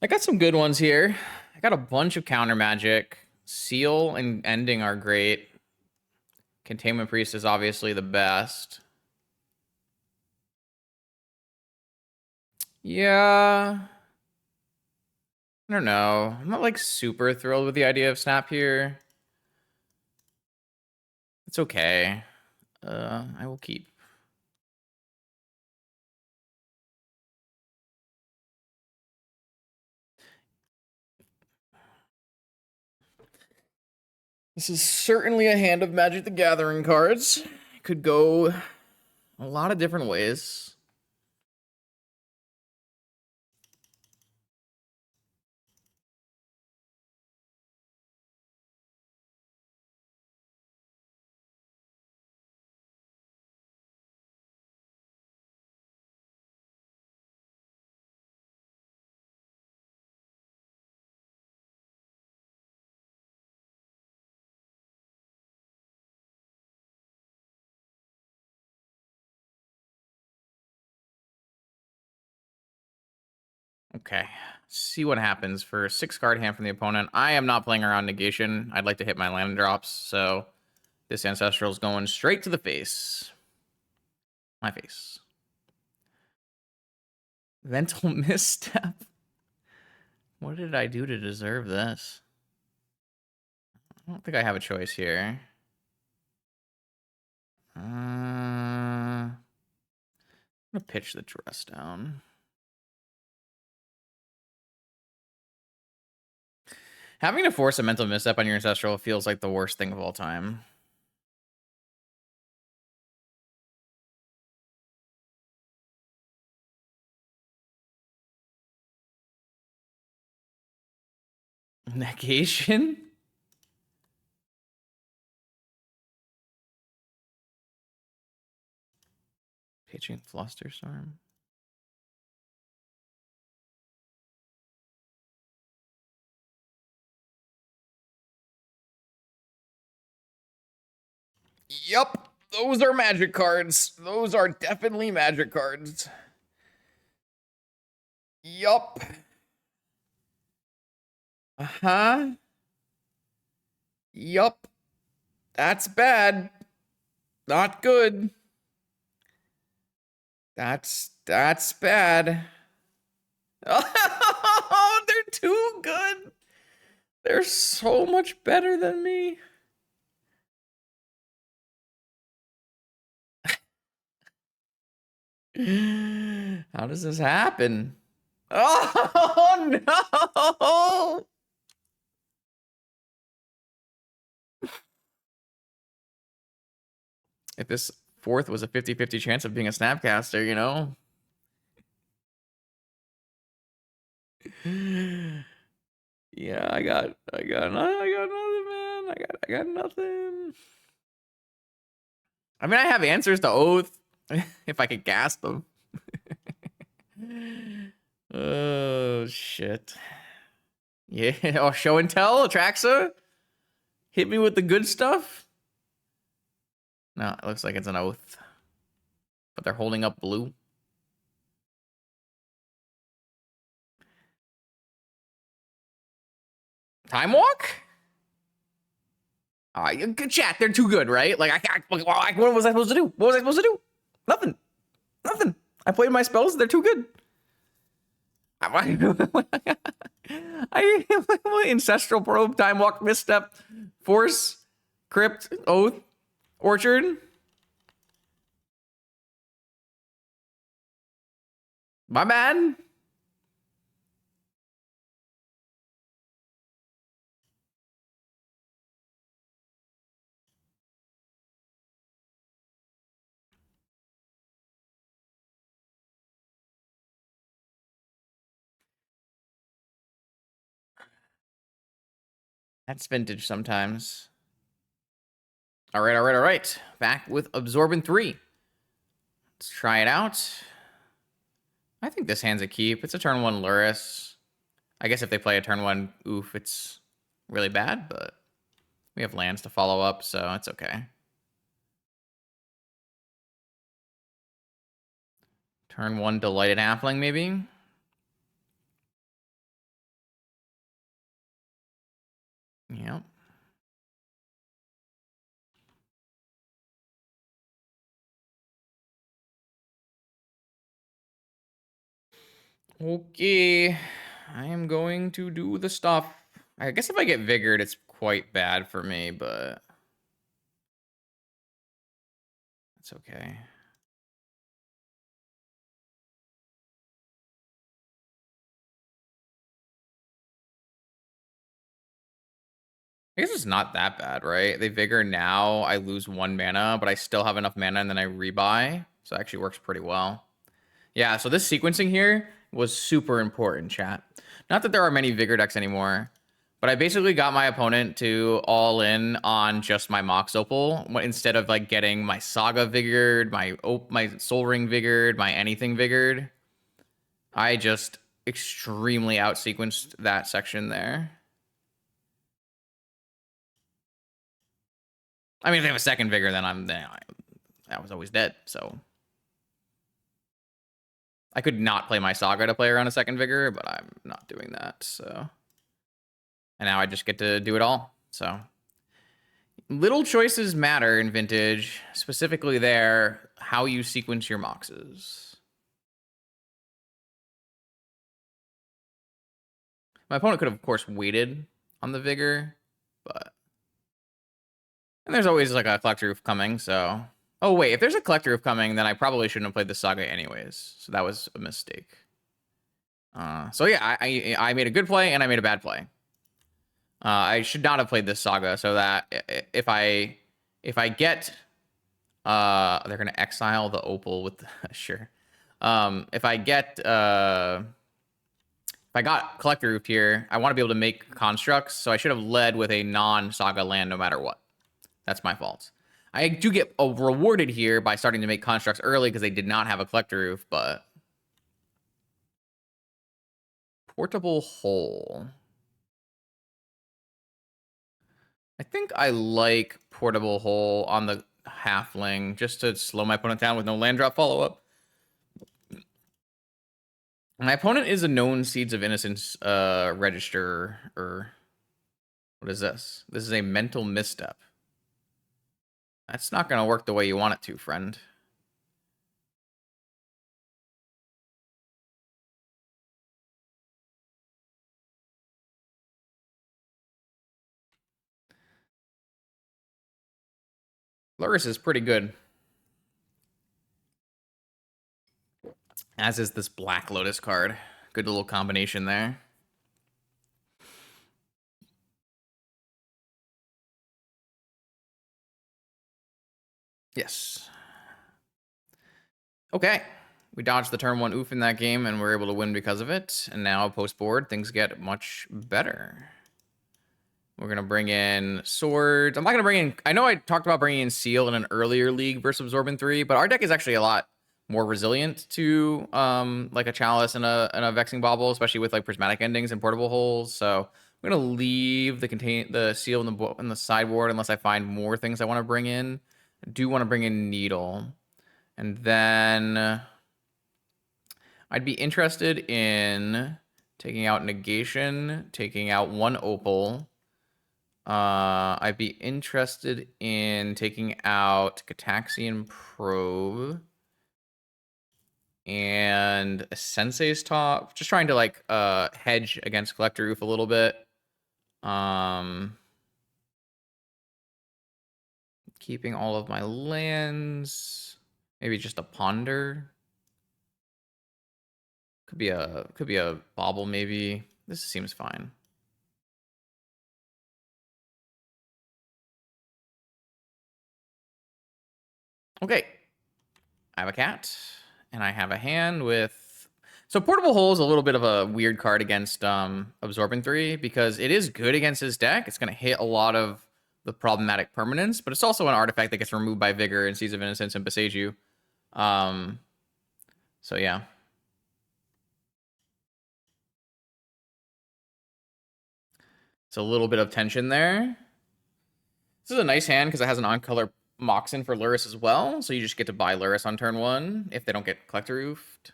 I got some good ones here. I got a bunch of counter magic. Seal and Ending are great. Containment Priest is obviously the best. Yeah. I don't know. I'm not like super thrilled with the idea of Snap here. It's okay. I will keep. This is certainly a hand of Magic the Gathering cards. It could go a lot of different ways. Okay. See what happens for a 6-card hand from the opponent. I am not playing around negation. I'd like to hit my land drops, so this Ancestral's going straight to the face. My face. Vental Misstep. What did I do to deserve this? I don't think I have a choice here. I'm gonna pitch the dress down. Having to force a mental misstep on your ancestral feels like the worst thing of all time. Negation? Pitching Flusterstorm. Yup. Those are magic cards. Those are definitely magic cards. Yup. Uh-huh. Yup. That's bad. Not good. That's bad. Oh, they're too good. They're so much better than me. How does this happen? Oh, no! If this fourth was a 50-50 chance of being a Snapcaster, you know? Yeah, I got nothing, man. I got nothing. I mean, I have answers to Oath if I could gasp them. Oh shit. Yeah. Oh, show and tell, Atraxa. Hit me with the good stuff. No, it looks like it's an Oath, but they're holding up blue. Time Walk? Good chat. They're too good, right? Like, what was I supposed to do? What was I supposed to do? Nothing. Nothing. I played my spells. They're too good. Ancestral Probe, Time Walk, Misstep, Force, Crypt, Oath, Orchard. My bad. That's vintage sometimes. All right. Back with Absorbent 3. Let's try it out. I think this hand's a keep. It's a turn 1 Lurrus. I guess if they play a turn 1 Oof, it's really bad, but we have lands to follow up, so it's okay. Turn 1 Delighted Halfling, maybe? Yep. Okay, I am going to do the stuff. I guess if I get Vigored, it's quite bad for me, but it's okay. I guess it's not that bad, right? They Vigor now, I lose 1 mana, but I still have enough mana, and then I rebuy, so it actually works pretty well. Yeah, so this sequencing here was super important, chat. Not that there are many Vigor decks anymore, but I basically got my opponent to all in on just my Mox Opal instead of like getting my Saga Vigored, my Soul Ring Vigored, my anything Vigored. I just extremely out-sequenced that section there. I mean, if they have a second Vigor, then I was always dead, so... I could not play my Saga to play around a second Vigor, but I'm not doing that, so... And now I just get to do it all, so... Little choices matter in Vintage, specifically there, how you sequence your Moxes. My opponent could have, of course, waited on the Vigor, but... And there's always, like, a Collector Roof coming, so... Oh, wait. If there's a Collector Roof coming, then I probably shouldn't have played the Saga anyways. So that was a mistake. So yeah, I made a good play and I made a bad play. I should not have played this Saga, so that if I get they're gonna exile the Opal with sure. If I get if I got Collector Roof here, I want to be able to make constructs, so I should have led with a non-Saga land no matter what. That's my fault. I do get rewarded here by starting to make constructs early because they did not have a Collector Roof, but Portable Hole. I think I like Portable Hole on the halfling just to slow my opponent down with no land drop follow-up. My opponent is a known Seeds of Innocence register, or what is this? This is a mental misstep. That's not going to work the way you want it to, friend. Lurrus is pretty good. As is this Black Lotus card. Good little combination there. Yes. Okay. We dodged the turn 1 oof in that game, and we're able to win because of it. And now, post-board, things get much better. We're going to bring in Swords. I'm not going to bring in... I know I talked about bringing in Seal in an earlier league versus Absorbent 3, but our deck is actually a lot more resilient to like a Chalice and a Vexing Bauble, especially with like Prismatic Endings and Portable Holes. So I'm going to leave the Seal in the sideboard unless I find more things I want to bring in. I do want to bring in Needle. And then I'd be interested in taking out Negation, taking out 1 Opal. I'd be interested in taking out Cataxian Probe and a Sensei's Top. Just trying to like hedge against Collector Roof a little bit. Keeping all of my lands. Maybe just a Ponder. Could be a Bauble maybe. This seems fine. Okay. I have a cat, and I have a hand with... So Portable Hole is a little bit of a weird card against Absorbent 3, because it is good against his deck. It's going to hit a lot of the problematic permanents, but it's also an artifact that gets removed by Vigor and Seeds of Innocence and Beseiju. So yeah. It's a little bit of tension there. This is a nice hand because it has an on-color Moxen for Lurrus as well, so you just get to buy Lurrus on turn 1 if they don't get Collector Roofed.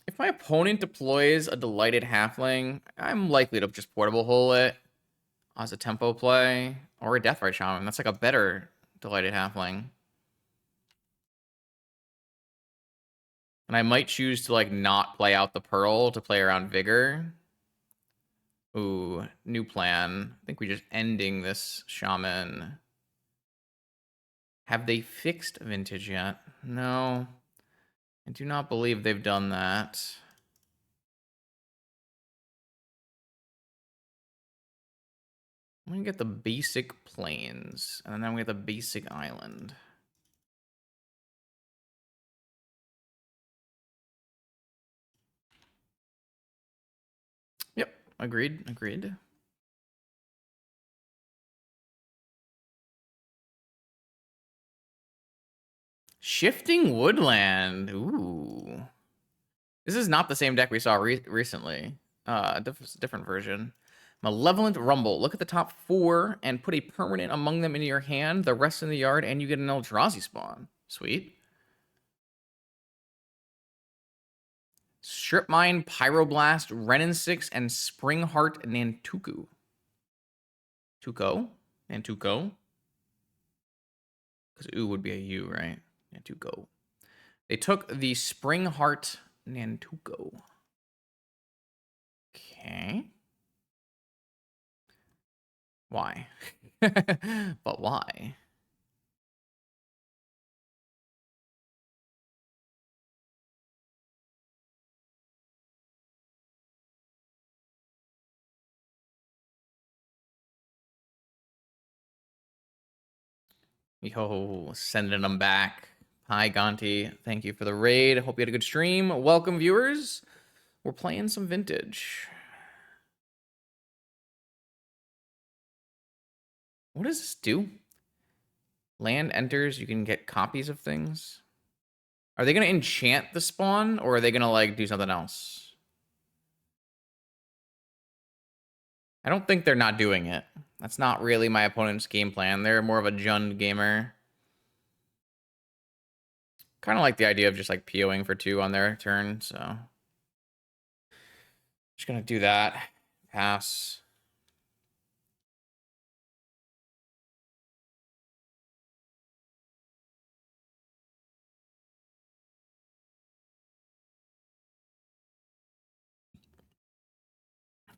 If my opponent deploys a Delighted Halfling, I'm likely to just Portable Hole it as a tempo play, or a Deathrite Shaman. That's like a better Delighted Halfling. And I might choose to like not play out the Pearl to play around Vigor. Ooh, new plan. I think we're just ending this Shaman. Have they fixed Vintage yet? No. I do not believe they've done that. I'm gonna get the basic plains, and then I'm gonna get the basic island. Yep, agreed. Shifting Woodland. Ooh. This is not the same deck we saw recently. Different version. Malevolent Rumble. Look at the top 4 and put a permanent among them into your hand, the rest in the yard, and you get an Eldrazi spawn. Sweet. Strip Mine, Pyroblast, Renin 6, and Springheart Nantuku. Nantuko? Because U would be a U, right? Nantuko. They took the Springheart Nantuko. Okay. Why? But why? Yo, sending them back. Hi, Gonti. Thank you for the raid. Hope you had a good stream. Welcome, viewers. We're playing some vintage. What does this do? Land enters, you can get copies of things. Are they going to enchant the spawn, or are they going to, like, do something else? I don't think they're not doing it. That's not really my opponent's game plan. They're more of a Jund gamer. Kind of like the idea of just, like, POing for 2 on their turn, so... Just going to do that. Pass.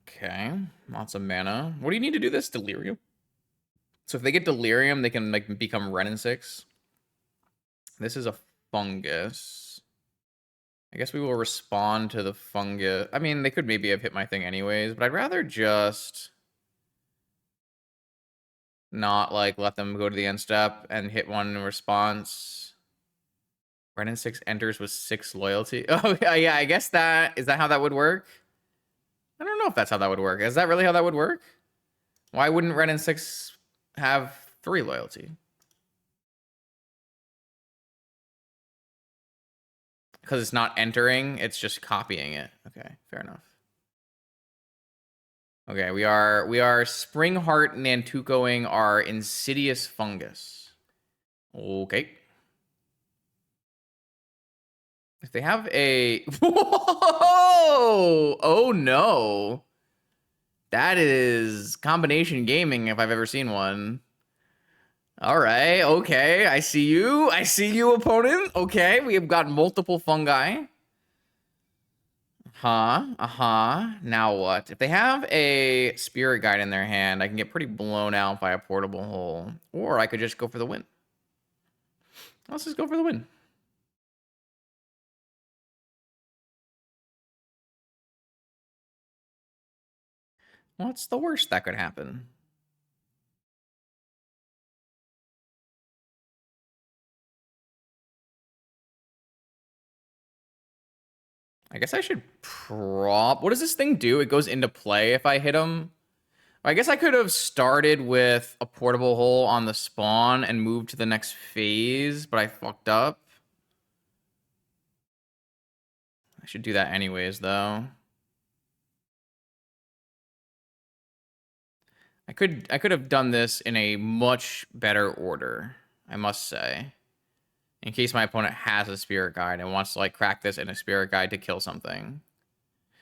Okay, lots of mana. What do you need to do this? Delirium? So if they get Delirium, they can, like, become Ren and 6. This is a fungus. I guess we will respond to the fungus. I mean, they could maybe have hit my thing anyways, but I'd rather just not, like, let them go to the end step and hit one in response. Ren and 6 enters with 6 loyalty. Oh, yeah, I guess that... Is that how that would work? I don't know if that's how that would work. Is that really how that would work? Why wouldn't Ren and 6 have 3 loyalty? Because it's not entering, it's just copying it. Okay, fair enough. Okay, we are Springheart Nantukoing our Insidious Fungus. Okay. If they have a... Whoa! Oh, no. That is combination gaming if I've ever seen one. All right, okay. I see you. I see you, opponent. Okay, we have got multiple fungi. Now what? If they have a spirit guide in their hand, I can get pretty blown out by a portable hole. Or I could just go for the win. Let's just go for the win. What's the worst that could happen? I guess I should prop... What does this thing do? It goes into play if I hit him? I guess I could have started with a portable hole on the spawn and moved to the next phase, but I fucked up. I should do that anyways, though. I could have done this in a much better order, I must say. In case my opponent has a spirit guide and wants to, like, crack this in a spirit guide to kill something.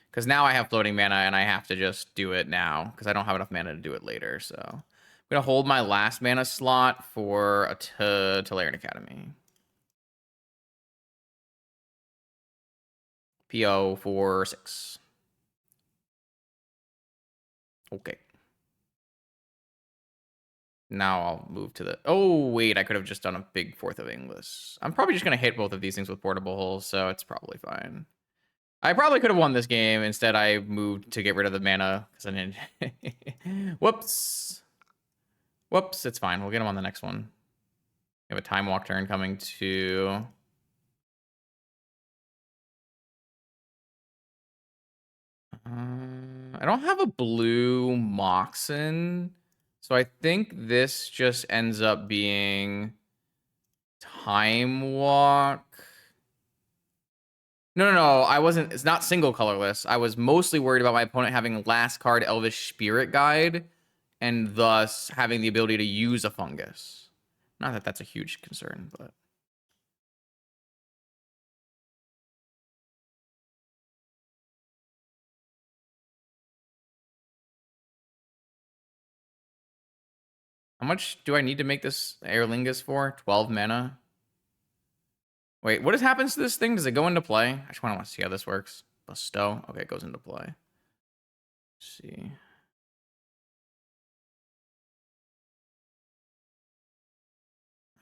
Because now I have floating mana and I have to just do it now because I don't have enough mana to do it later. So I'm going to hold my last mana slot for a Tolarian Academy. PO for 6. Okay. Now I'll move to the... Oh, wait, I could have just done a big Fourth of English. I'm probably just going to hit both of these things with portable holes, so it's probably fine. I probably could have won this game. Instead, I moved to get rid of the mana. Because I didn't... Whoops. Whoops, it's fine. We'll get him on the next one. We have a Time Walk turn coming to... I don't have a blue Moxen, so I think this just ends up being Time Walk. No, I wasn't. It's not single colorless. I was mostly worried about my opponent having last card Elvish Spirit Guide and thus having the ability to use a fungus. Not that that's a huge concern, but... How much do I need to make this Eorlingas for? 12 mana? Wait, what happens to this thing? Does it go into play? I just want to see how this works. Bestow. Okay, it goes into play. Let's see.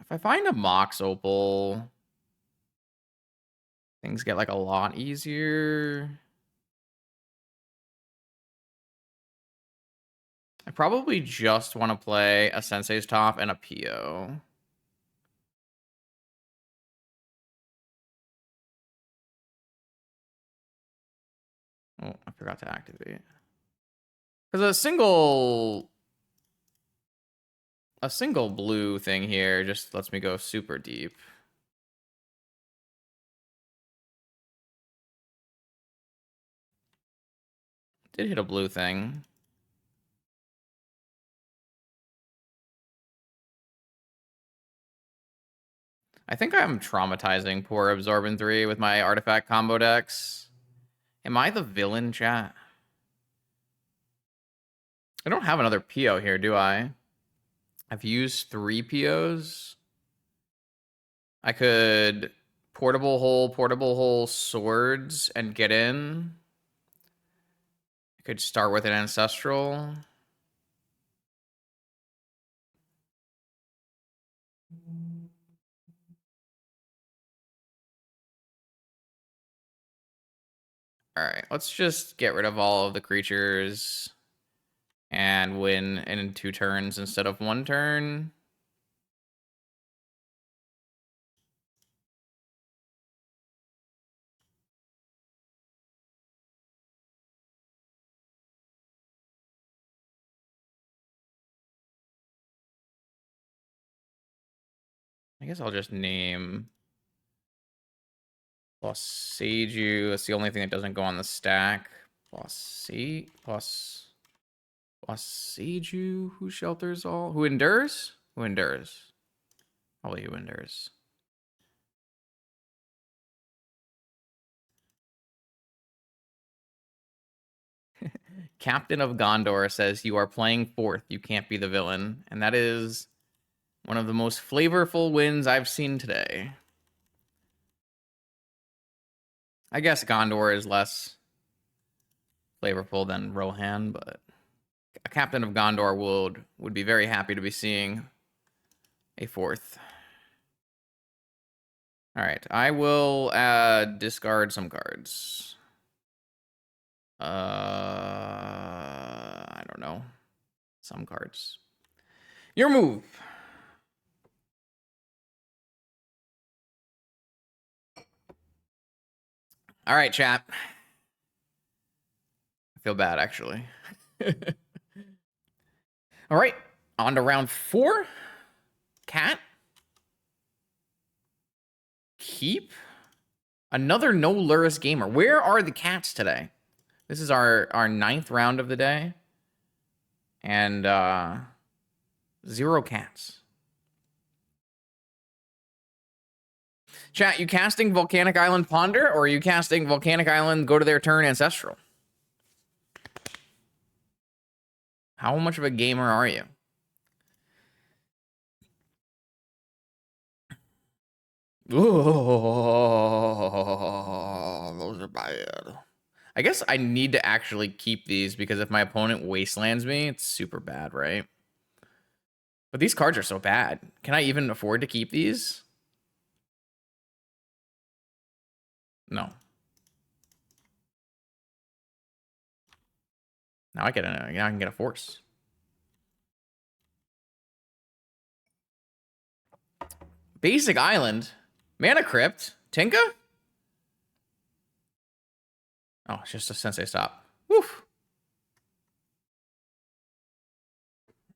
If I find a Mox Opal, things get like a lot easier. I probably just want to play a Sensei's Top and a Pio. Oh, I forgot to activate. Because a single blue thing here just lets me go super deep. Did hit a blue thing. I think I'm traumatizing poor Absorbent 3 with my artifact combo decks. Am I the villain, chat? I don't have another PO here, do I? I've used 3 POs. I could portable hole swords and get in. I could start with an ancestral. All right, let's just get rid of all of the creatures and win in 2 turns instead of 1 turn. I guess I'll just name plus Seiju. That's the only thing that doesn't go on the stack. Plus Seiju. Who shelters all? Who endures? Who endures? Probably who endures. Captain of Gondor says, you are playing 4th. You can't be the villain. And that is one of the most flavorful wins I've seen today. I guess Gondor is less flavorful than Rohan, but a Captain of Gondor would be very happy to be seeing a 4th. All right, I will discard some cards. I don't know. Some cards. Your move. All right, chat. I feel bad, actually. All right, on to round 4. Cat. Keep. Another no Lurrus gamer. Where are the cats today? This is our 9th round of the day. And 0 cats. Chat, you casting Volcanic Island Ponder, or are you casting Volcanic Island go to their turn Ancestral? How much of a gamer are you? Oh, those are bad. I guess I need to actually keep these because if my opponent wastelands me, it's super bad, right? But these cards are so bad. Can I even afford to keep these? No. Now I can get a force. Basic Island. Mana Crypt. Tinka? Oh, it's just a Sensei Stop. Woof.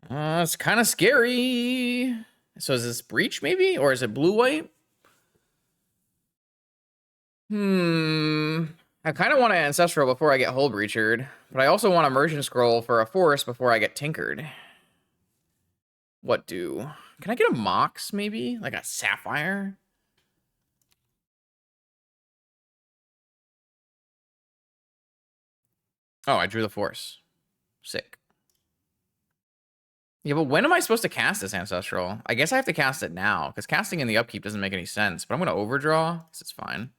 It's kind of scary. So is this Breach maybe? Or is it blue-white? I kind of want an Ancestral before I get Hull Breachered. But I also want Immersion Scroll for a Force before I get Tinkered. What do? Can I get a Mox maybe? Like a Sapphire? Oh, I drew the Force. Sick. Yeah, but when am I supposed to cast this Ancestral? I guess I have to cast it now, because casting in the upkeep doesn't make any sense. But I'm going to overdraw, because it's fine.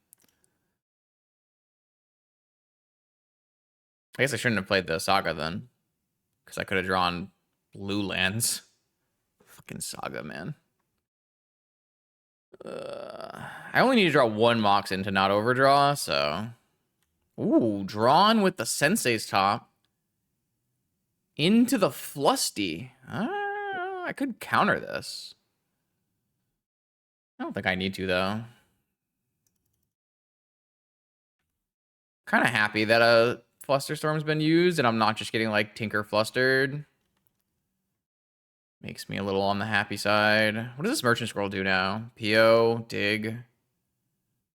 I guess I shouldn't have played the Saga then, because I could have drawn blue lands. Fucking Saga, man. I only need to draw one Moxin to not overdraw, so... Ooh, drawn with the Sensei's top. Into the Flusty. I could counter this. I don't think I need to, though. Kind of happy that a Flusterstorm's been used, and I'm not just getting, like, Tinker Flustered. Makes me a little on the happy side. What does this Merchant Scroll do now? PO, dig.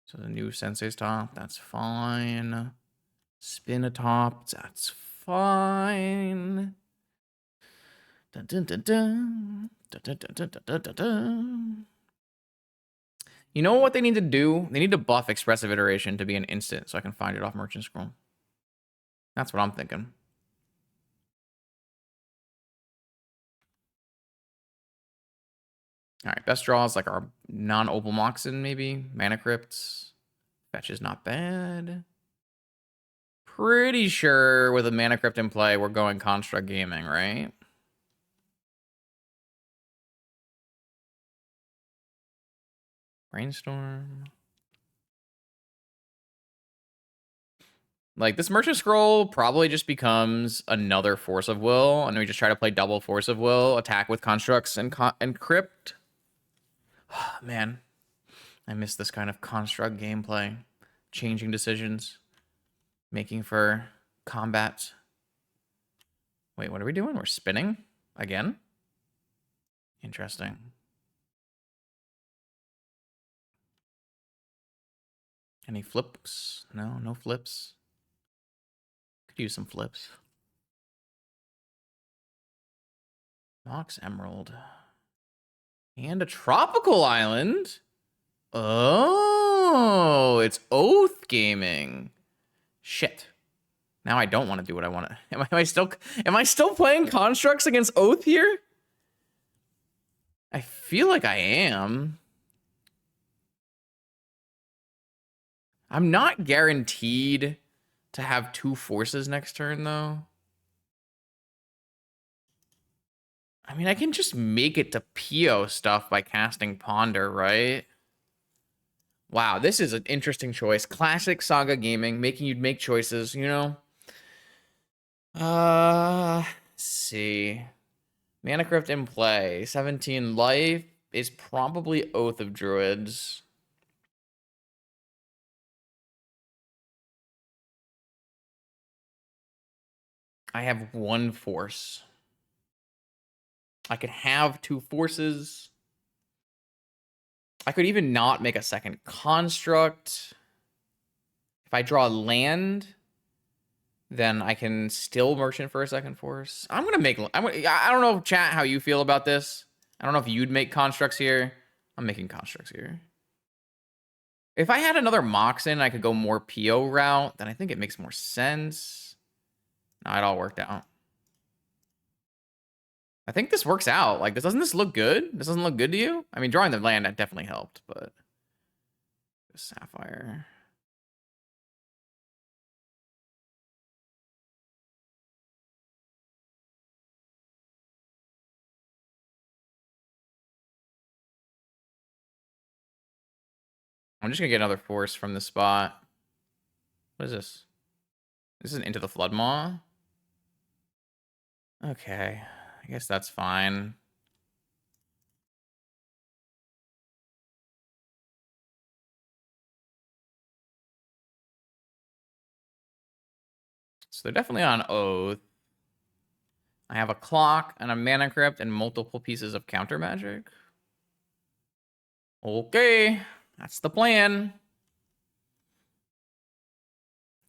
So the new Sensei's top, that's fine. Spin a top, that's fine. Dun, dun, dun, dun. Dun, dun, dun, dun, dun, dun, dun. You know what they need to do? They need to buff Expressive Iteration to be an instant so I can find it off Merchant Scroll. That's what I'm thinking. All right, best draws like our non-Opal Moxin, maybe. Mana Crypts. Fetch is not bad. Pretty sure with a Mana Crypt in play, we're going Construct Gaming, right? Brainstorm. Like, this Merchant Scroll probably just becomes another Force of Will, and we just try to play double Force of Will, attack with Constructs and Crypt. Man, I miss this kind of Construct gameplay. Changing decisions. Making for combat. Wait, what are we doing? We're spinning? Again? Interesting. Any flips? No, no flips. Could use some flips. Mox Emerald. And a tropical island? Oh, it's Oath Gaming. Shit. Now I don't want to do what I want to. Am I still playing Constructs against Oath here? I feel like I am. I'm not guaranteed to have two forces next turn, though. I mean, I can just make it to PO stuff by casting Ponder, right? Wow, this is an interesting choice. Classic Saga Gaming, making you make choices, you know? Let's see. Mana Crypt in play. 17 life is probably Oath of Druids. I have one force. I could have two forces. I could even not make a second construct. If I draw land, then I can still merchant for a second force. I don't know, chat, how you feel about this. I don't know if you'd make constructs here. I'm making constructs here. If I had another Moxin, I could go more PO route, then I think it makes more sense. No, it all worked out. I think this works out. Like, doesn't this look good? This doesn't look good to you? I mean, drawing the land, that definitely helped, but... Sapphire. I'm just gonna get another force from this spot. What is this? This is Into the Floodmaw? Okay. I guess that's fine. So they're definitely on Oath. I have a clock and a mana crypt and multiple pieces of counter magic. Okay, that's the plan.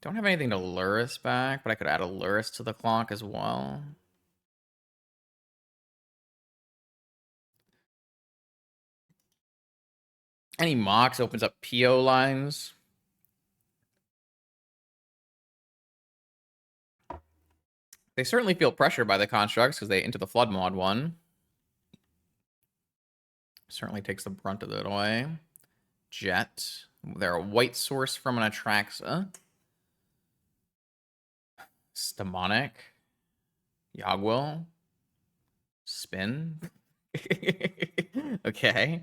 Don't have anything to Lurrus back, but I could add a Lurrus to the clock as well. Any Mox opens up PO lines. They certainly feel pressure by the constructs because they Into the Flood mod one. Certainly takes the brunt of it away. Jet. They're a white source from an Atraxa. Stamonic. Yogwill. Spin. Okay.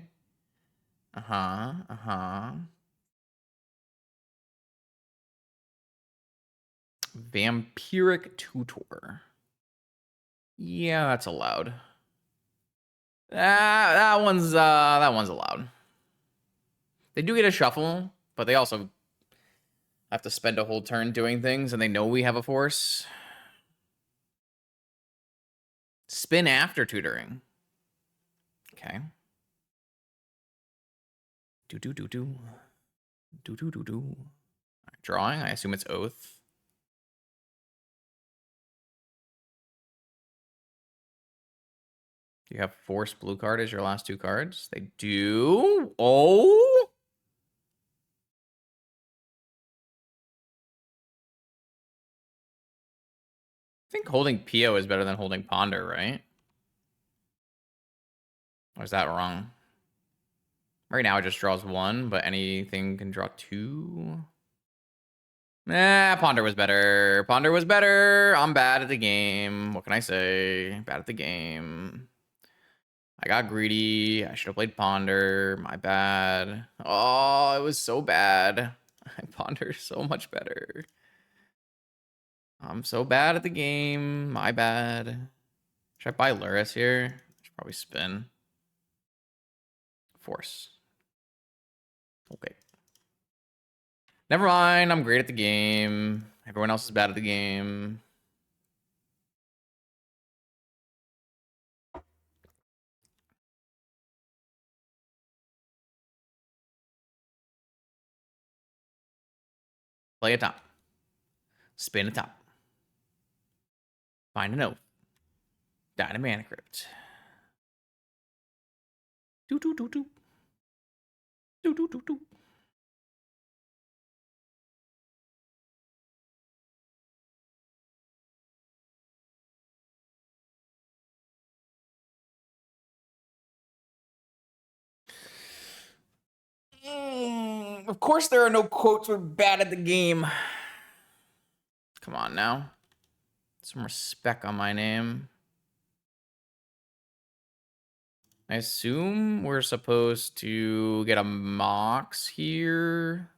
Vampiric Tutor. Yeah, that's allowed. That one's allowed. They do get a shuffle, but they also have to spend a whole turn doing things, and they know we have a force. Spin after tutoring. Okay. Do. Drawing. I assume it's Oath. You have Force blue card as your last two cards. They do. Oh. I think holding Pio is better than holding Ponder, right? Or is that wrong? Right now it just draws one, but anything can draw two. Ponder was better. Ponder was better. I'm bad at the game. What can I say? Bad at the game. I got greedy. I should have played Ponder. My bad. Oh, it was so bad. Ponder's so much better. I'm so bad at the game. My bad. Should I buy Lurrus here? I should probably spin. Force. Okay. Never mind. I'm great at the game. Everyone else is bad at the game. Play a top. Spin a top. Find a note. Die to Mana Crypt. Do. Do. Of course there are no quotes with bad at the game. Come on now. Some respect on my name. I assume we're supposed to get a Mox here.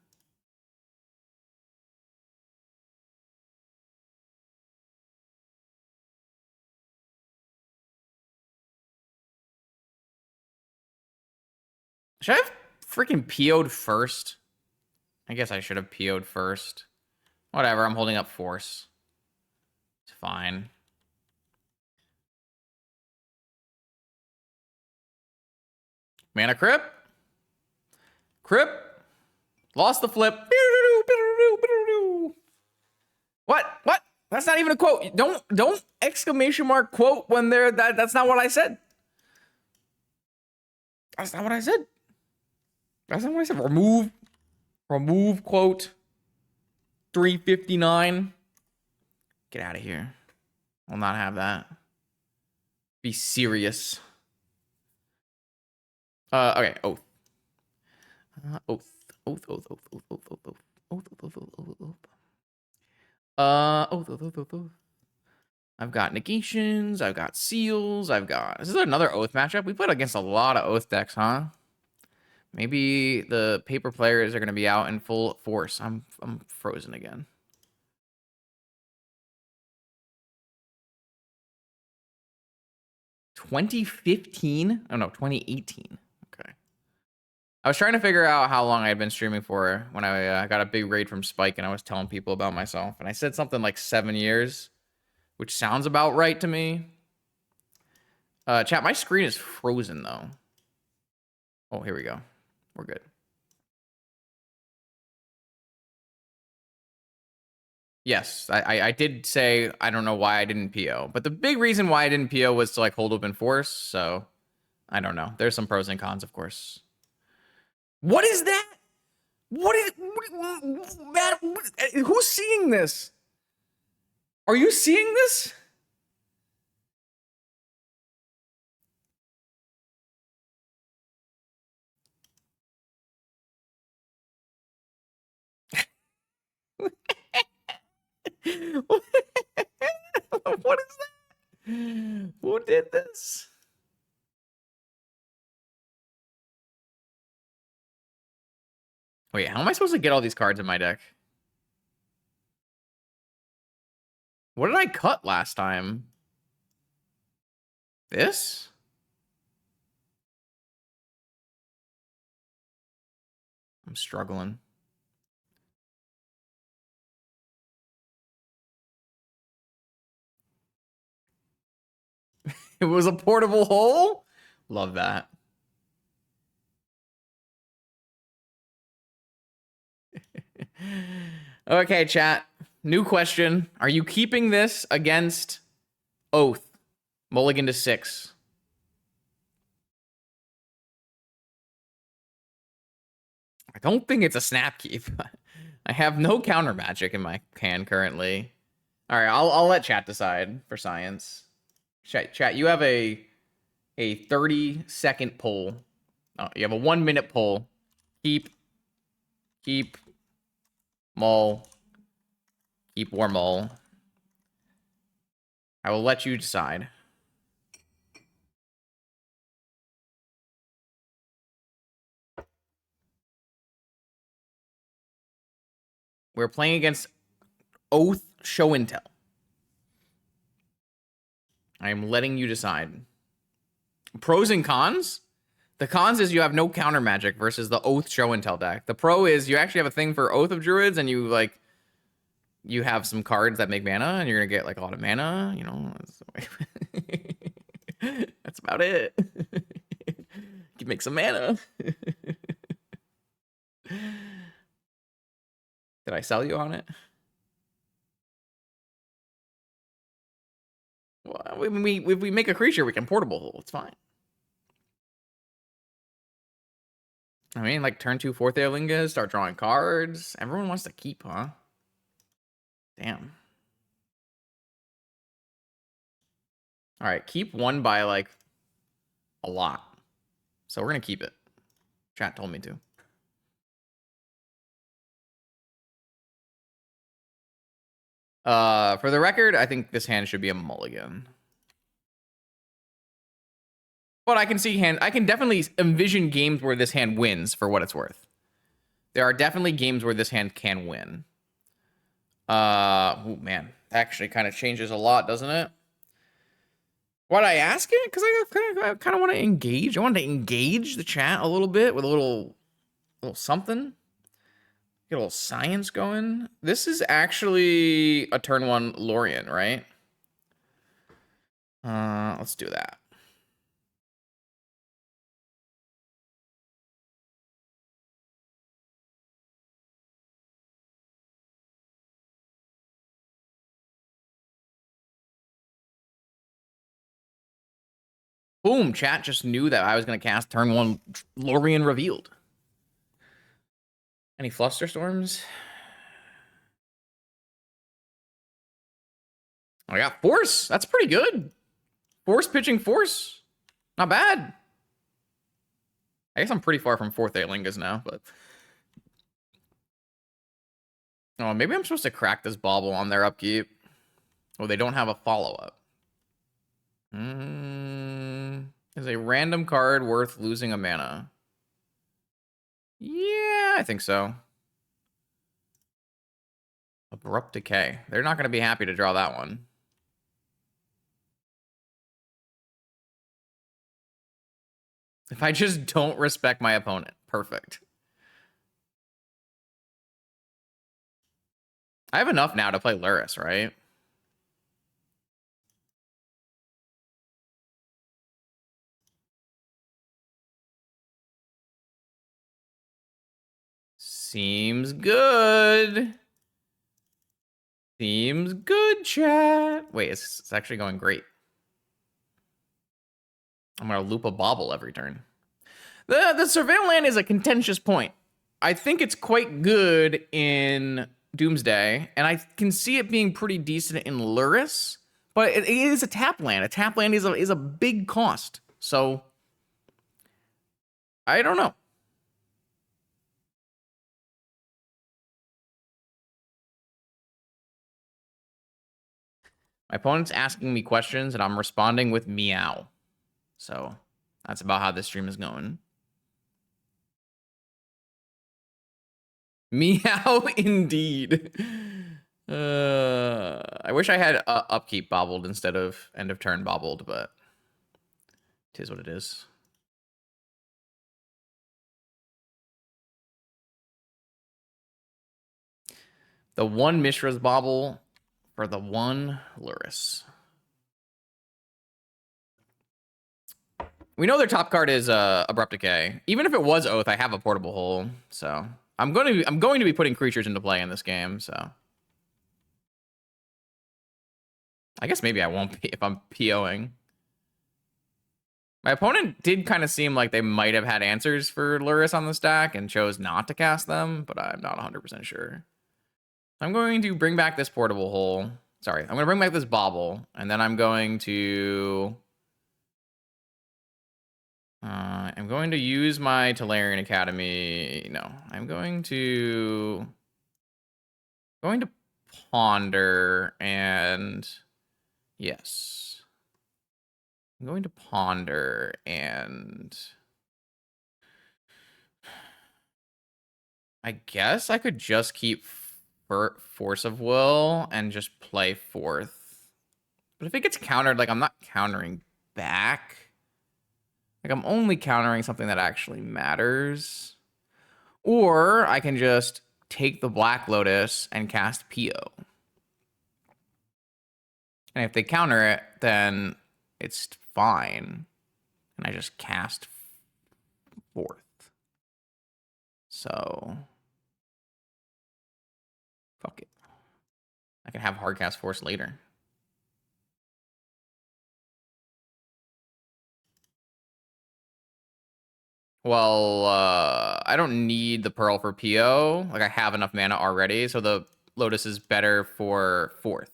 Should I have freaking PO'd first? I guess I should have PO'd first. Whatever, I'm holding up Force. It's fine. Mana Crypt? Crypt? Lost the flip. What? That's not even a quote. Don't exclamation mark quote when they're that's not what I said. That's not what I said. That's not what I said. Remove quote. 359. Get out of here. I'll not have that. Be serious. Okay, Oath. Oath. I've got negations. I've got seals. This is another Oath matchup. We played against a lot of Oath decks, huh? Maybe the paper players are going to be out in full force. I'm frozen again. $2015? Oh no, 2018. Okay. I was trying to figure out how long I had been streaming for when I got a big raid from Spike and I was telling people about myself. And I said something like 7 years, which sounds about right to me. Chat, my screen is frozen though. Oh, here we go. We're good. Yes, I did say I don't know why I didn't PO, but the big reason why I didn't PO was to like hold open force. So I don't know. There's some pros and cons, of course. What is that? Matt? Who's seeing this? Are you seeing this? What is that? Who did this? Wait, how am I supposed to get all these cards in my deck? What did I cut last time? This? I'm struggling. It was a portable hole? Love that. Okay, chat. New question. Are you keeping this against Oath? Mulligan to 6. I don't think it's a snap keep. I have no counter magic in my hand currently. All right, I'll let chat decide for science. Chat, you have a 30-second poll. Oh, you have a 1-minute poll. Keep, mull, keep war mull. I will let you decide. We're playing against Oath Show and Tell. I am letting you decide. Pros and cons? The cons is you have no counter magic versus the Oath Show and Tell deck. The pro is you actually have a thing for Oath of Druids, and you have some cards that make mana, and you're gonna get like a lot of mana. You know, that's about it. You can make some mana. Did I sell you on it? Well, if we make a creature, we can portable hole. It's fine. I mean, like turn 2 4th Eorlingas, start drawing cards. Everyone wants to keep, huh? Damn. All right, keep 1 by like a lot. So we're gonna keep it. Chat told me to. For the record, I think this hand should be a mulligan. But I can definitely envision games where this hand wins for what it's worth. There are definitely games where this hand can win. Oh man, actually kind of changes a lot, doesn't it? Why'd I ask it? Because I kind of want to engage. I want to engage the chat a little bit with a little something. Get a little science going. This is actually a turn 1 Lorien, right? Let's do that. Boom, chat just knew that I was going to cast turn 1 Lorien Revealed. Any Flusterstorms? I got Force. That's pretty good. Force pitching Force. Not bad. I guess I'm pretty far from 4th Eorlingas now, but... Oh, maybe I'm supposed to crack this bauble on their upkeep. Oh, they don't have a follow-up. Is a random card worth losing a mana? Yeah, I think so. Abrupt Decay. They're not going to be happy to draw that one. If I just don't respect my opponent. Perfect. I have enough now to play Lurrus, right? Seems good. Seems good, chat. Wait, it's actually going great. I'm going to loop a bauble every turn. The Surveil Land is a contentious point. I think it's quite good in Doomsday, and I can see it being pretty decent in Lurrus, but it is a tap land. A tap land is a big cost. So, I don't know. My opponent's asking me questions, and I'm responding with meow. So, that's about how this stream is going. Meow indeed. I wish I had upkeep bobbled instead of end of turn bobbled, but it is what it is. The one Mishra's bobble for the one Lurrus. We know their top card is Abrupt Decay. Even if it was Oath, I have a Portable Hole, so I'm going to be putting creatures into play in this game. So I guess maybe I won't be if I'm POing. My opponent did kind of seem like they might have had answers for Lurrus on the stack and chose not to cast them, but I'm not 100% sure. I'm going to bring back this Portable Hole. Sorry, I'm going to bring back this Bobble, and then I'm going to... I'm going to use my Tolarian Academy. No, I'm going to ponder and yes. I'm going to ponder and I guess I could just keep Force of Will and just play fourth. But if it gets countered, like I'm not countering back. Like I'm only countering something that actually matters. Or I can just take the Black Lotus and cast PO. And if they counter it, then it's fine. And I just cast fourth. So, fuck it. I can have Hardcast Force later. Well, I don't need the Pearl for PO. Like, I have enough mana already, so the Lotus is better for fourth.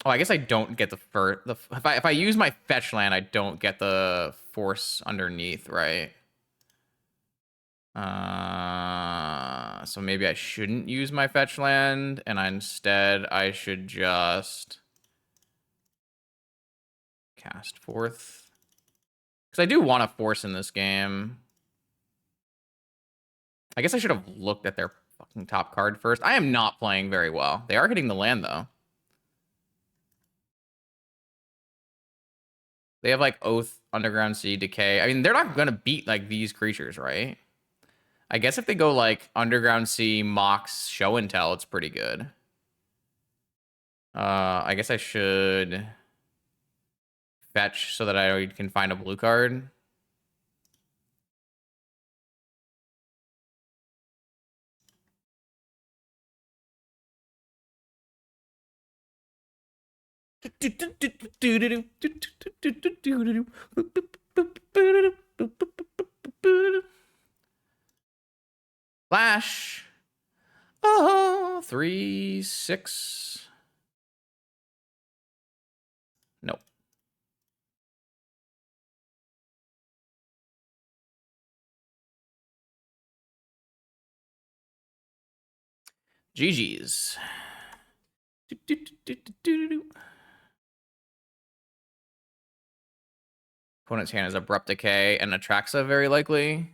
Oh, I guess I don't get the first. If I use my fetch land, I don't get the force underneath, right? So maybe I shouldn't use my fetch land, and instead I should just cast forth. Because I do want to force in this game. I guess I should have looked at their fucking top card first. I am not playing very well. They are hitting the land, though. They have, like, Oath, Underground Sea, Decay. I mean, they're not going to beat, like, these creatures, right? I guess if they go, like, Underground Sea, Mox, Show and Tell, it's pretty good. I guess I should fetch so that I can find a blue card. Flash. Oh, 3, 6. Nope. GG's. Opponent's hand is Abrupt Decay and Atraxa, very likely.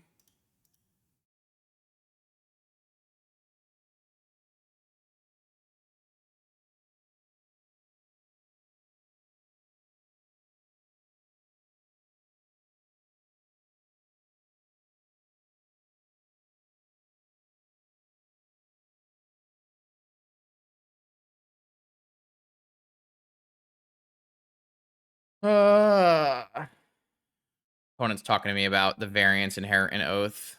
Opponent's talking to me about the variance inherent in Oath.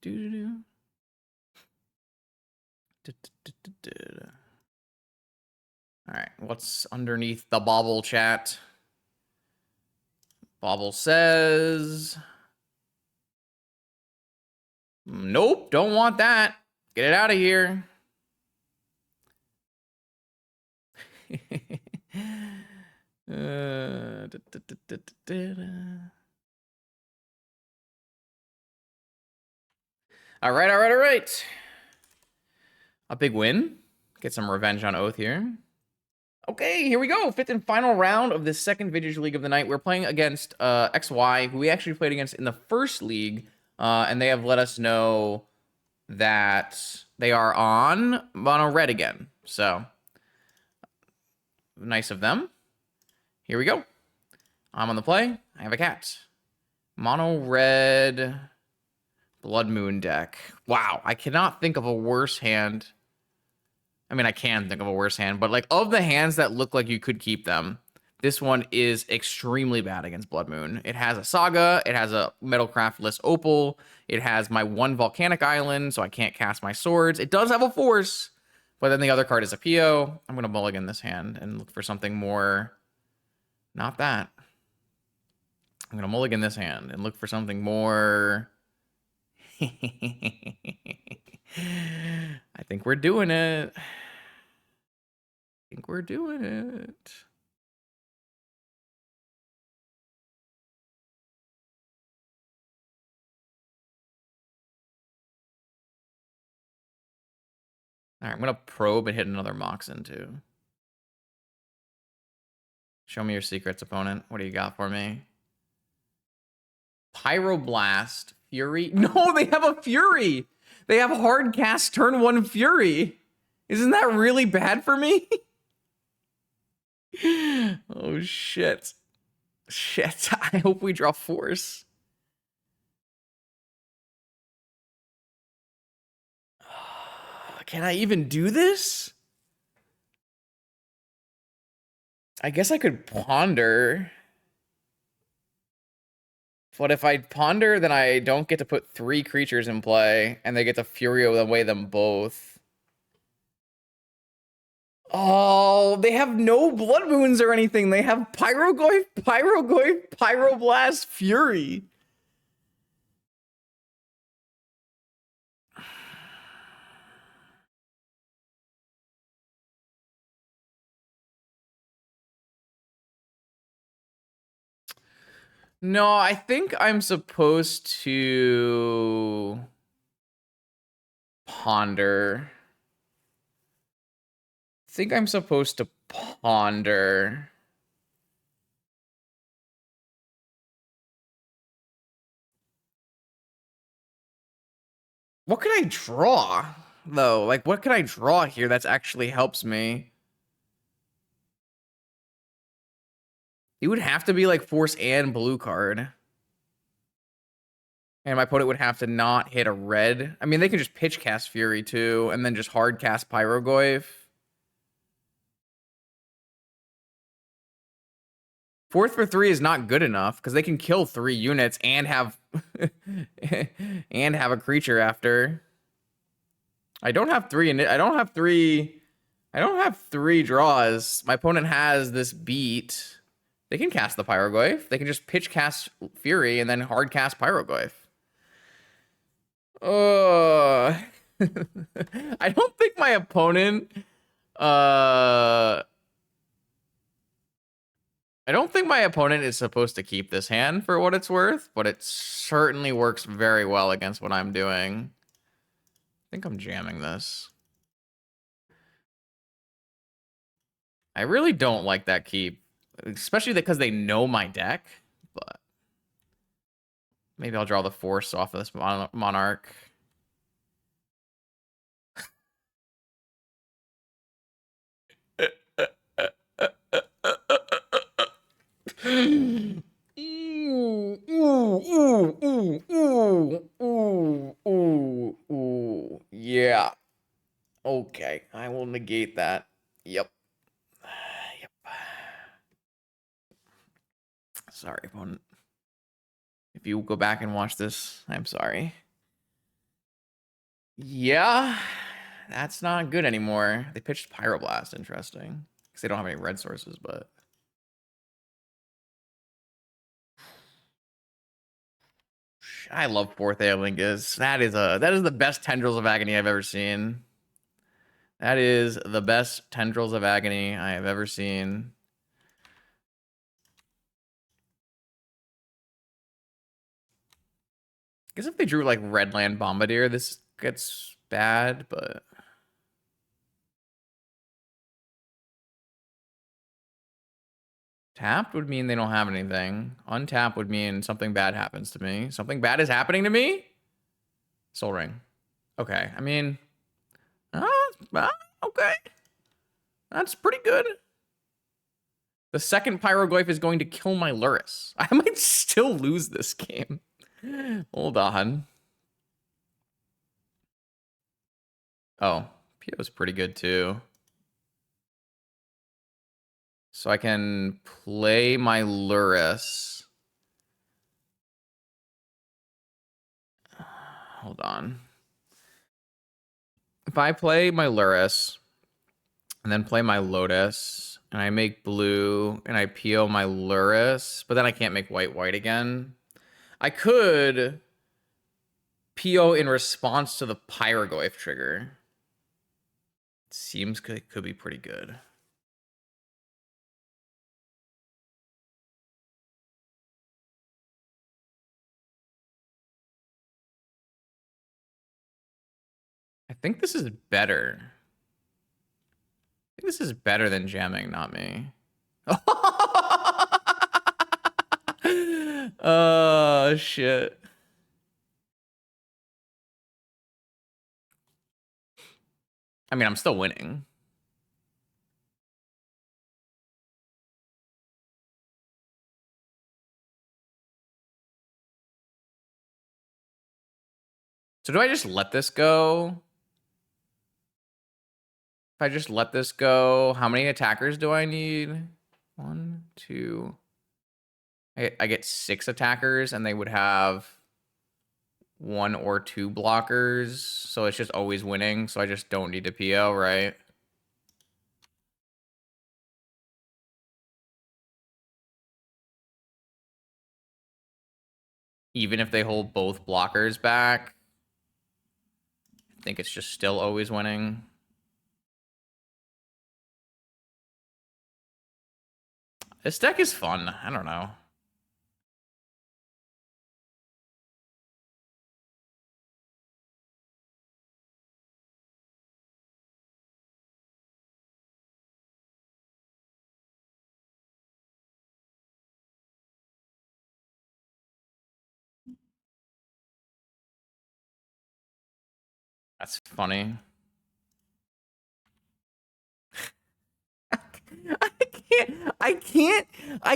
All right, what's underneath the Bobble chat? Bobble says, nope, don't want that. Get it out of here. All right, all right, all right. A big win. Get some revenge on Oath here. Okay, here we go. Fifth and final round of the second Vintage League of the night. We're playing against XY, who we actually played against in the first league, and they have let us know that they are on mono red again. So nice of them. Here we go. I'm on the play. I have a cat. Mono red Blood Moon deck. Wow, I cannot think of a worse hand. I mean, I can think of a worse hand, but like of the hands that look like you could keep them, this one is extremely bad against Blood Moon. It has a Saga, it has a Metalcraftless Opal, it has my one Volcanic Island, so I can't cast my swords. It does have a Force, but then the other card is a PO. I'm going to mulligan this hand and look for something more... Not that. I'm going to mulligan this hand and look for something more... I think we're doing it. I think we're doing it. All right, I'm going to probe and hit another Moxen, too. Show me your secrets, opponent. What do you got for me? Pyroblast. Fury? No, they have a Fury! They have hard cast turn 1 Fury! Isn't that really bad for me? Oh, shit. Shit. I hope we draw Force. Can I even do this? I guess I could ponder. But if I ponder, then I don't get to put 3 creatures in play, and they get to Fury away them both. Oh, they have no Blood Moons or anything. They have Pyrogoyf, Pyroblast, Fury. No, I think I'm supposed to ponder. I think I'm supposed to ponder. What could I draw, though? Like, what could I draw here that actually helps me? It would have to be, like, Force and blue card. And my opponent would have to not hit a red. I mean, they can just pitch cast Fury, too, and then just hard cast Pyrogoyf. 4th for 3 is not good enough, because they can kill 3 units and have... and have a creature after. I don't have 3 in it. I don't have 3 draws. My opponent has this beat. They can cast the Pyrogoyf. They can just pitch cast Fury and then hard cast Pyrogoyf. I don't think my opponent is supposed to keep this hand for what it's worth, but it certainly works very well against what I'm doing. I think I'm jamming this. I really don't like that keep, especially because they know my deck, but maybe I'll draw the Force off of this Monarch. Ooh, ooh, ooh, ooh, ooh, ooh, ooh. Yeah. Okay, I will negate that. Yep. Yep. Sorry, opponent. If you go back and watch this, I'm sorry. Yeah, that's not good anymore. They pitched Pyroblast, interesting. Because they don't have any red sources, but... I love 4th Eorlingas. That is the best Tendrils of Agony I've ever seen. That is the best Tendrils of Agony I have ever seen. I guess if they drew like Redland Bombardier, this gets bad, but Tapped would mean they don't have anything. Untapped would mean something bad happens to me. Something bad is happening to me? Soul Ring. Okay, I mean... okay. That's pretty good. The second Pyroglyph is going to kill my Lurrus. I might still lose this game. Hold on. Oh, Pio's pretty good too. So I can play my Lurrus. Hold on. If I play my Lurrus and then play my Lotus and I make blue and I PO my Lurrus, but then I can't make white again. I could PO in response to the Pyroglyph trigger. Seems could be pretty good. I think this is better. I think this is better than jamming, not me. Oh, shit. I mean, I'm still winning. So do I just let this go? If I just let this go, how many attackers do I need? 1, 2. I get 6 attackers, and they would have 1 or 2 blockers. So it's just always winning. So I just don't need to PO, right? Even if they hold both blockers back, I think it's just still always winning. This deck is fun. I don't know. That's funny. I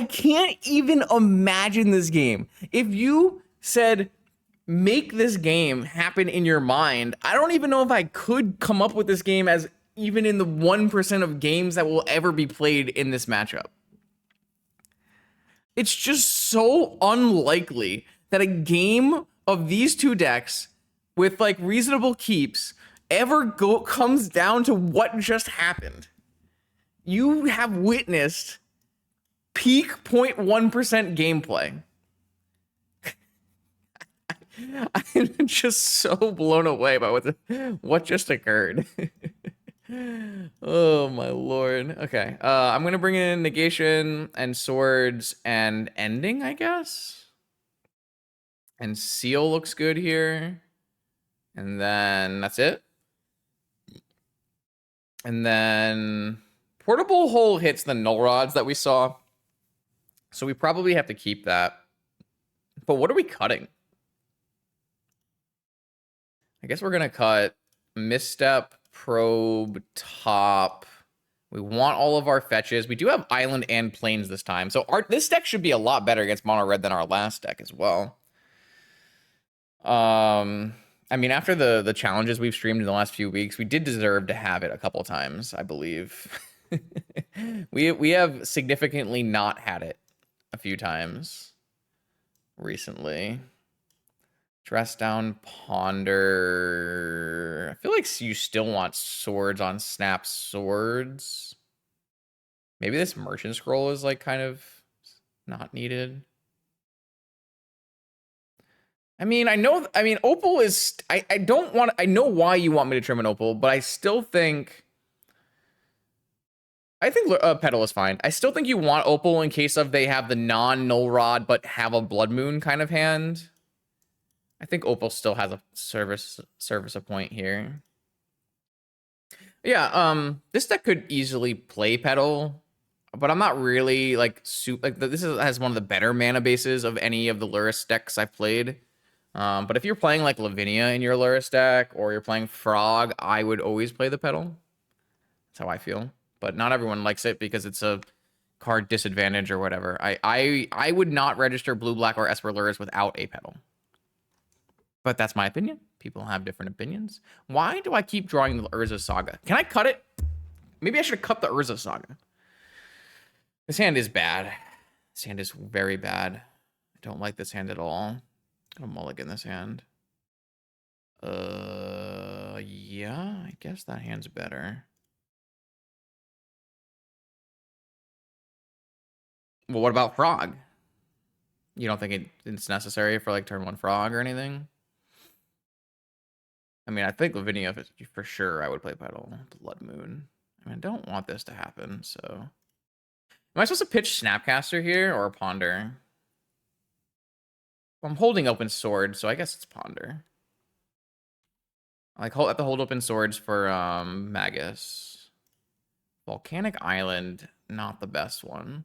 can't even imagine this game. If you said make this game happen in your mind, I don't even know if I could come up with this game as even in the 1% of games that will ever be played in this matchup. It's just so unlikely that a game of these two decks with like reasonable keeps ever comes down to what just happened. You have witnessed peak 0.1% gameplay. I'm just so blown away by what just occurred. Oh my lord. Okay. I'm gonna bring in negation and swords and ending, I guess. And seal looks good here. And then that's it. And then portable hole hits the null rods that we saw. So we probably have to keep that. But what are we cutting? I guess we're gonna cut misstep, probe, top. We want all of our fetches. We do have island and plains this time. So this deck should be a lot better against mono red than our last deck as well. I mean, after the challenges we've streamed in the last few weeks, we did deserve to have it a couple times, I believe. we have significantly not had it a few times recently. Dress down, ponder. I feel like you still want swords on snap swords. Maybe this merchant scroll is like kind of not needed. I mean, Opal is, I know why you want me to trim an Opal, but I think Petal is fine. I still think you want Opal in case of they have the non-null rod, but have a blood moon kind of hand. I think Opal still has a service a point here. Yeah, this deck could easily play Petal, but I'm not really like super like has one of the better mana bases of any of the Lurrus decks I've played. But if you're playing like Lavinia in your Lurrus deck or you're playing Frog, I would always play the Petal. That's how I feel. But not everyone likes it because it's a card disadvantage or whatever. I would not register Blue, Black, or Esper Lurrus without a Petal. But that's my opinion. People have different opinions. Why do I keep drawing the Urza Saga? Can I cut it? Maybe I should have cut the Urza Saga. This hand is bad. This hand is very bad. I don't like this hand at all. I'm gonna mulligan this hand. Yeah, I guess that hand's better. Well, what about Frog? You don't think it's necessary for like turn 1 Frog or anything? I mean, I think Lavinia, for sure, I would play Petal. Blood Moon. I mean, I don't want this to happen, so... Am I supposed to pitch Snapcaster here or Ponder? Well, I'm holding open sword, so I guess it's Ponder. I have to hold open swords for Magus. Volcanic Island, not the best one.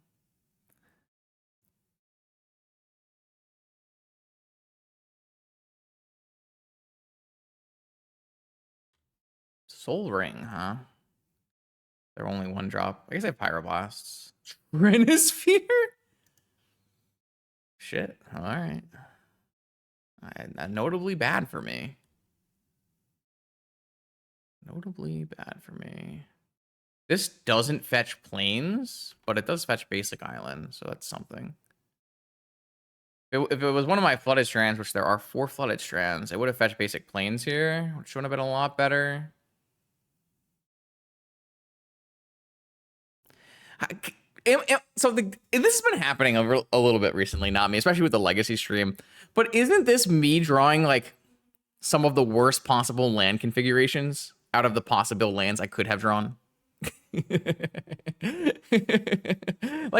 Soul Ring, huh? They're only 1 drop. I guess I have Pyroblasts. Trinisphere? Shit. All right. Notably bad for me. Notably bad for me. This doesn't fetch plains, but it does fetch basic island, so that's something. If it was one of my flooded strands, which there are 4 flooded strands, it would have fetched basic plains here, which would have been a lot better. So this has been happening a little bit recently, not me, especially with the Legacy stream. But isn't this me drawing like some of the worst possible land configurations out of the possible lands I could have drawn? Like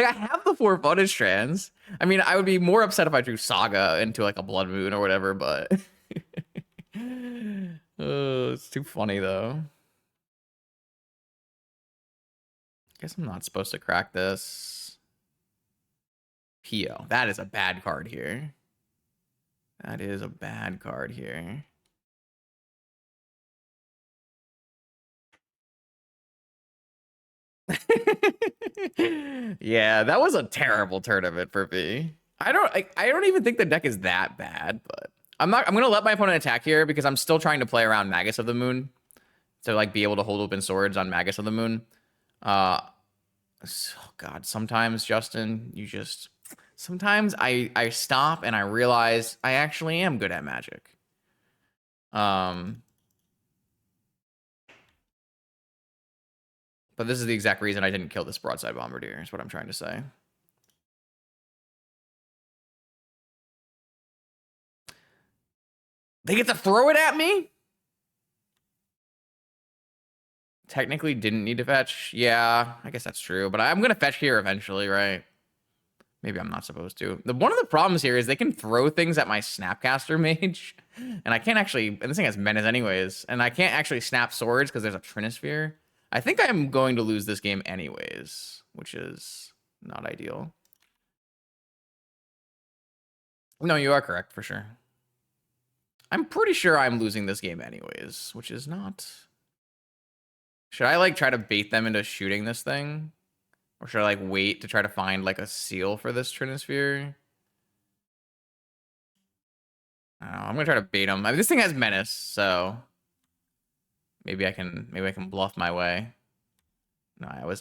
I have the 4 flooded strands. I mean, I would be more upset if I drew Saga into like a Blood Moon or whatever, but it's too funny though. Guess I'm not supposed to crack this. Pio. That is a bad card here. That is a bad card here. Yeah, that was a terrible tournament for me. I don't even think the deck is that bad, but I'm gonna let my opponent attack here because I'm still trying to play around Magus of the Moon to like be able to hold open swords on Magus of the Moon. Oh God, sometimes Justin, sometimes I stop and I realize I actually am good at Magic. But this is the exact reason I didn't kill this Broadside Bombardier, is what I'm trying to say. They get to throw it at me? Technically didn't need to fetch. Yeah, I guess that's true. But I'm going to fetch here eventually, right? Maybe I'm not supposed to. One of the problems here is they can throw things at my Snapcaster Mage. And I can't actually... And this thing has menace anyways. And I can't actually snap swords because there's a Trinisphere. I think I'm going to lose this game anyways, which is not ideal. No, you are correct for sure. I'm pretty sure I'm losing this game anyways, which is not... Should I, like, try to bait them into shooting this thing? Or should I, like, wait to try to find, like, a seal for this Trinisphere? I don't know. I'm gonna try to bait them. I mean, this thing has menace, so... Maybe I can bluff my way. No, I was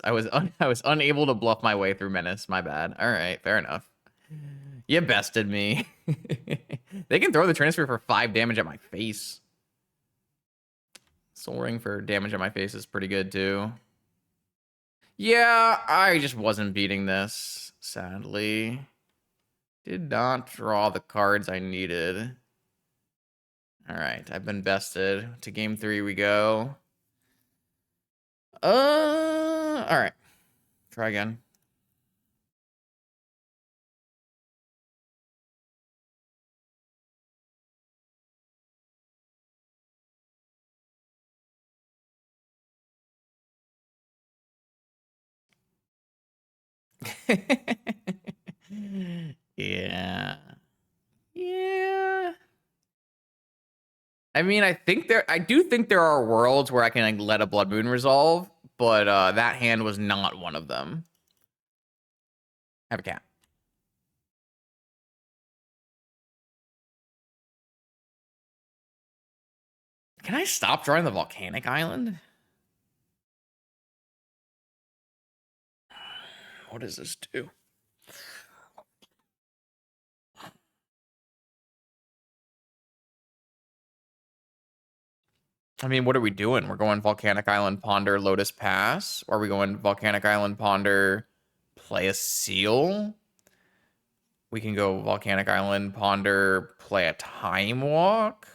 unable to bluff my way through menace. My bad. All right, fair enough. You bested me. They can throw the Trinisphere for 5 damage at my face. Soul Ring for damage at my face is pretty good, too. Yeah, I just wasn't beating this, sadly. Did not draw the cards I needed. All right, I've been bested. To game 3 we go. All right. Try again. Yeah. Yeah. I mean, I do think there are worlds where I can like, let a Blood Moon resolve, but that hand was not one of them. Have a cat. Can I stop drawing the volcanic island? What does this do? I mean, what are we doing? We're going Volcanic Island, Ponder, Lotus Pass? Or are we going Volcanic Island, Ponder, play a seal? We can go Volcanic Island, Ponder, play a Time Walk?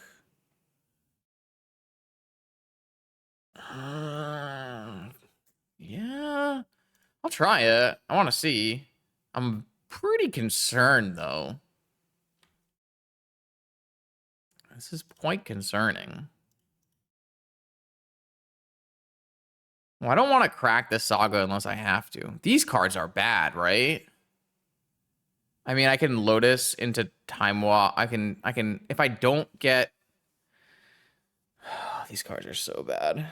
Yeah. I'll try it. I want to see. I'm pretty concerned, though. This is quite concerning. Well, I don't want to crack this saga unless I have to. These cards are bad, right? I mean, I can Lotus into Time Walk. I can, if I don't get... These cards are so bad.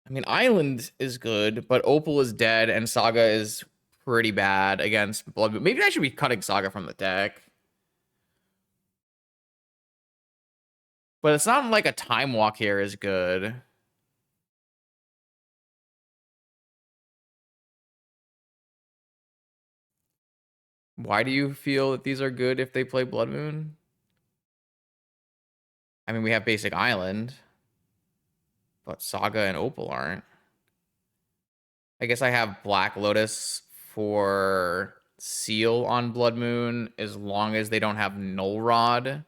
I mean, Island is good, but Opal is dead, and Saga is pretty bad against Blood Moon. Maybe I should be cutting Saga from the deck. But it's not like a Time Walk here is good. Why do you feel that these are good if they play Blood Moon? I mean, we have Basic Island, but Saga and Opal aren't. I guess I have Black Lotus for Seal on Blood Moon as long as they don't have Null Rod.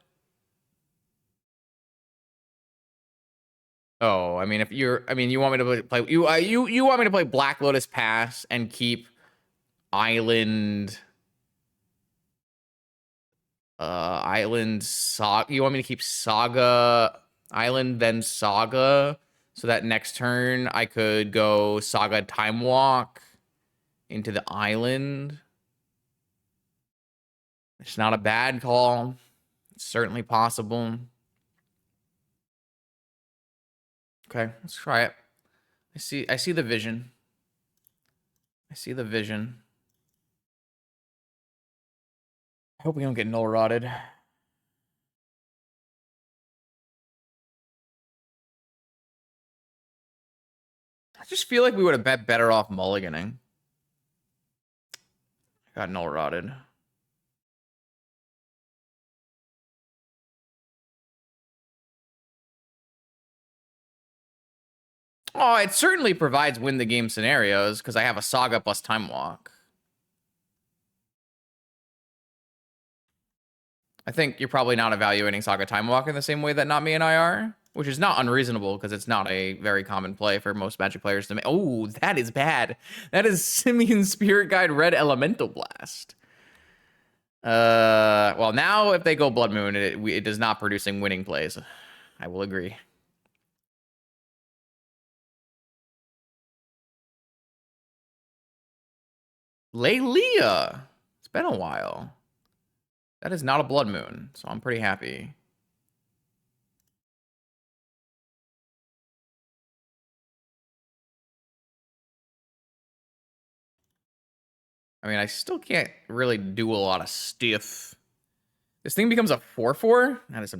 Oh, I mean, if you're, I mean, you want me to play you want me to play Black Lotus Pass and keep Island, Island Saga. You want me to keep Saga Island then Saga, so that next turn I could go Saga Time Walk into the Island. It's not a bad call. It's certainly possible. Okay, let's try it. I see the vision. I see the vision. I hope we don't get null rotted. I just feel like we would have bet better off mulliganing. Got null rotted. Oh, it certainly provides win the game scenarios because I have a Saga plus Time Walk. I think you're probably not evaluating Saga Time Walk in the same way that Not Me and I are, which is not unreasonable because it's not a very common play for most Magic players to make. Oh, that is bad. That is Simian Spirit Guide Red Elemental Blast. Well, now if they go Blood Moon, it is not producing winning plays. I will agree. Lelia. It's been a while. That is not a Blood Moon, so I'm pretty happy. I mean, I still can't really do a lot of stuff. This thing becomes a 4/4. That is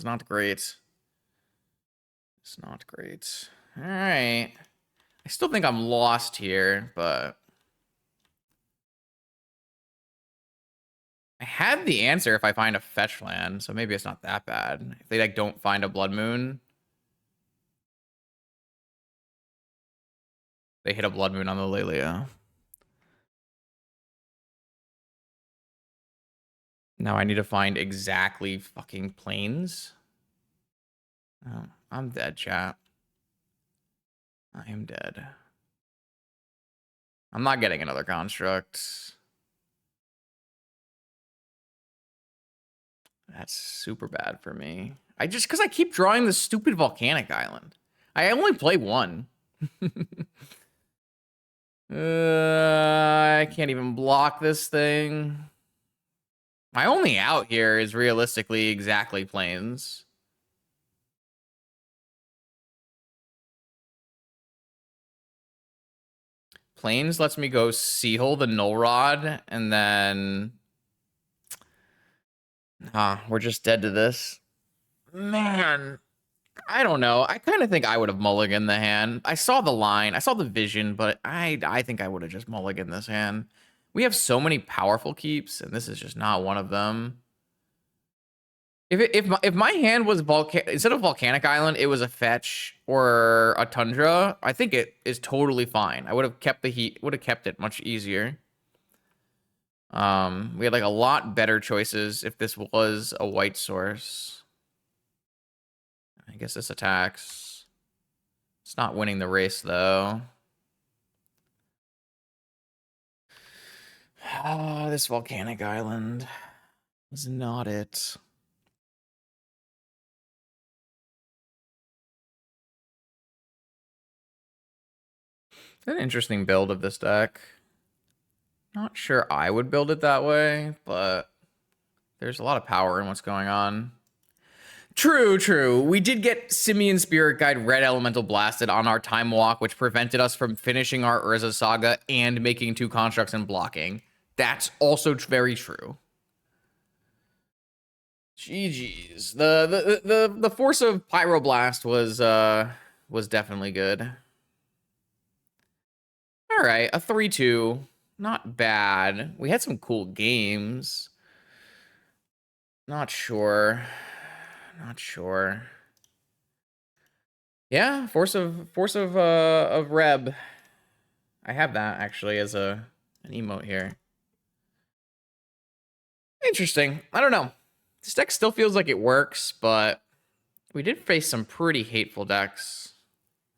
not great. It's not great. All right. I still think I'm lost here, but I have the answer if I find a fetch land, so maybe it's not that bad. If they like don't find a Blood Moon, they hit a Blood Moon on the Lelia. Now I need to find exactly fucking planes. Oh, I'm dead, chat. I am dead. I'm not getting another construct. That's super bad for me. Because I keep drawing the stupid volcanic island. I only play one. I can't even block this thing. My only out here is realistically exactly planes. Planes lets me go Seahull the Null Rod, and then... we're just dead to this. Man, I don't know. I kind of think I would have mulliganed the hand. I saw the line. I saw the vision, but I think I would have just mulliganed this hand. We have so many powerful keeps, and this is just not one of them. If my hand was instead of Volcanic Island, it was a fetch or a Tundra, I think it is totally fine. I would have kept the heat, would have kept it much easier. We had like a lot better choices if this was a white source. I guess this attacks. It's not winning the race though. This Volcanic Island is not it. An interesting build of this deck. Not sure I would build it that way, but there's a lot of power in what's going on. True, true. We did get Simian Spirit Guide Red Elemental Blasted on our time walk, which prevented us from finishing our Urza Saga and making 2 constructs and blocking. That's also very true. GG's. The force of Pyroblast was definitely good. All right, a 3-2. Not bad. We had some cool games. Not sure. Not sure. Yeah, force of Reb. I have that actually as an emote here. Interesting. I don't know. This deck still feels like it works, but we did face some pretty hateful decks.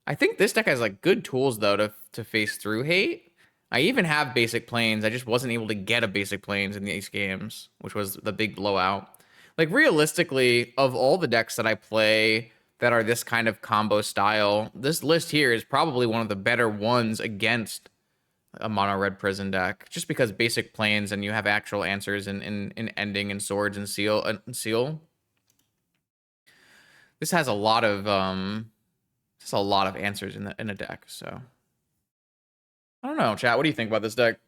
I think this deck has like good tools though to face through hate. I even have basic planes. I just wasn't able to get a basic planes in these games, which was the big blowout. Like realistically, of all the decks that I play that are this kind of combo style, this list here is probably one of the better ones against a mono red prison deck, just because basic planes and you have actual answers in ending and swords and seal. This has a lot of answers in a deck, so I don't know, chat. What do you think about this deck?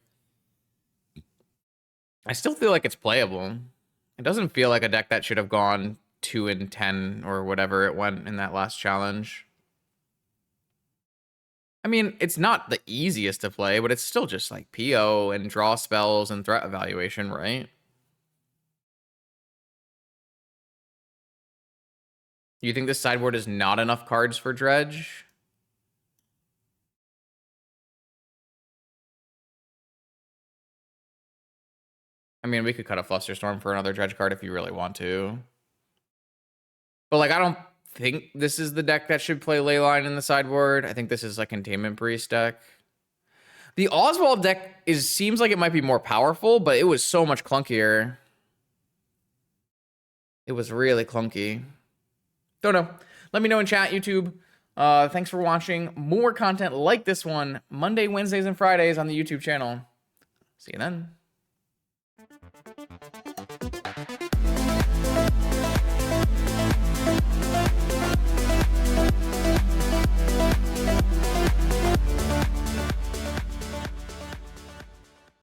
I still feel like it's playable. It doesn't feel like a deck that should have gone 2-10 or whatever it went in that last challenge. I mean, it's not the easiest to play, but it's still just like PO and draw spells and threat evaluation, right? You think this sideboard is not enough cards for Dredge? I mean, we could cut a Flusterstorm for another Dredge card if you really want to. But like, I don't think this is the deck that should play Leyline in the sideboard. I think this is like Containment Priest deck. The Oswald deck seems like it might be more powerful, but it was so much clunkier. It was really clunky. Don't know. Let me know in chat, YouTube. Thanks for watching. More content like this one Monday, Wednesdays, and Fridays on the YouTube channel. See you then.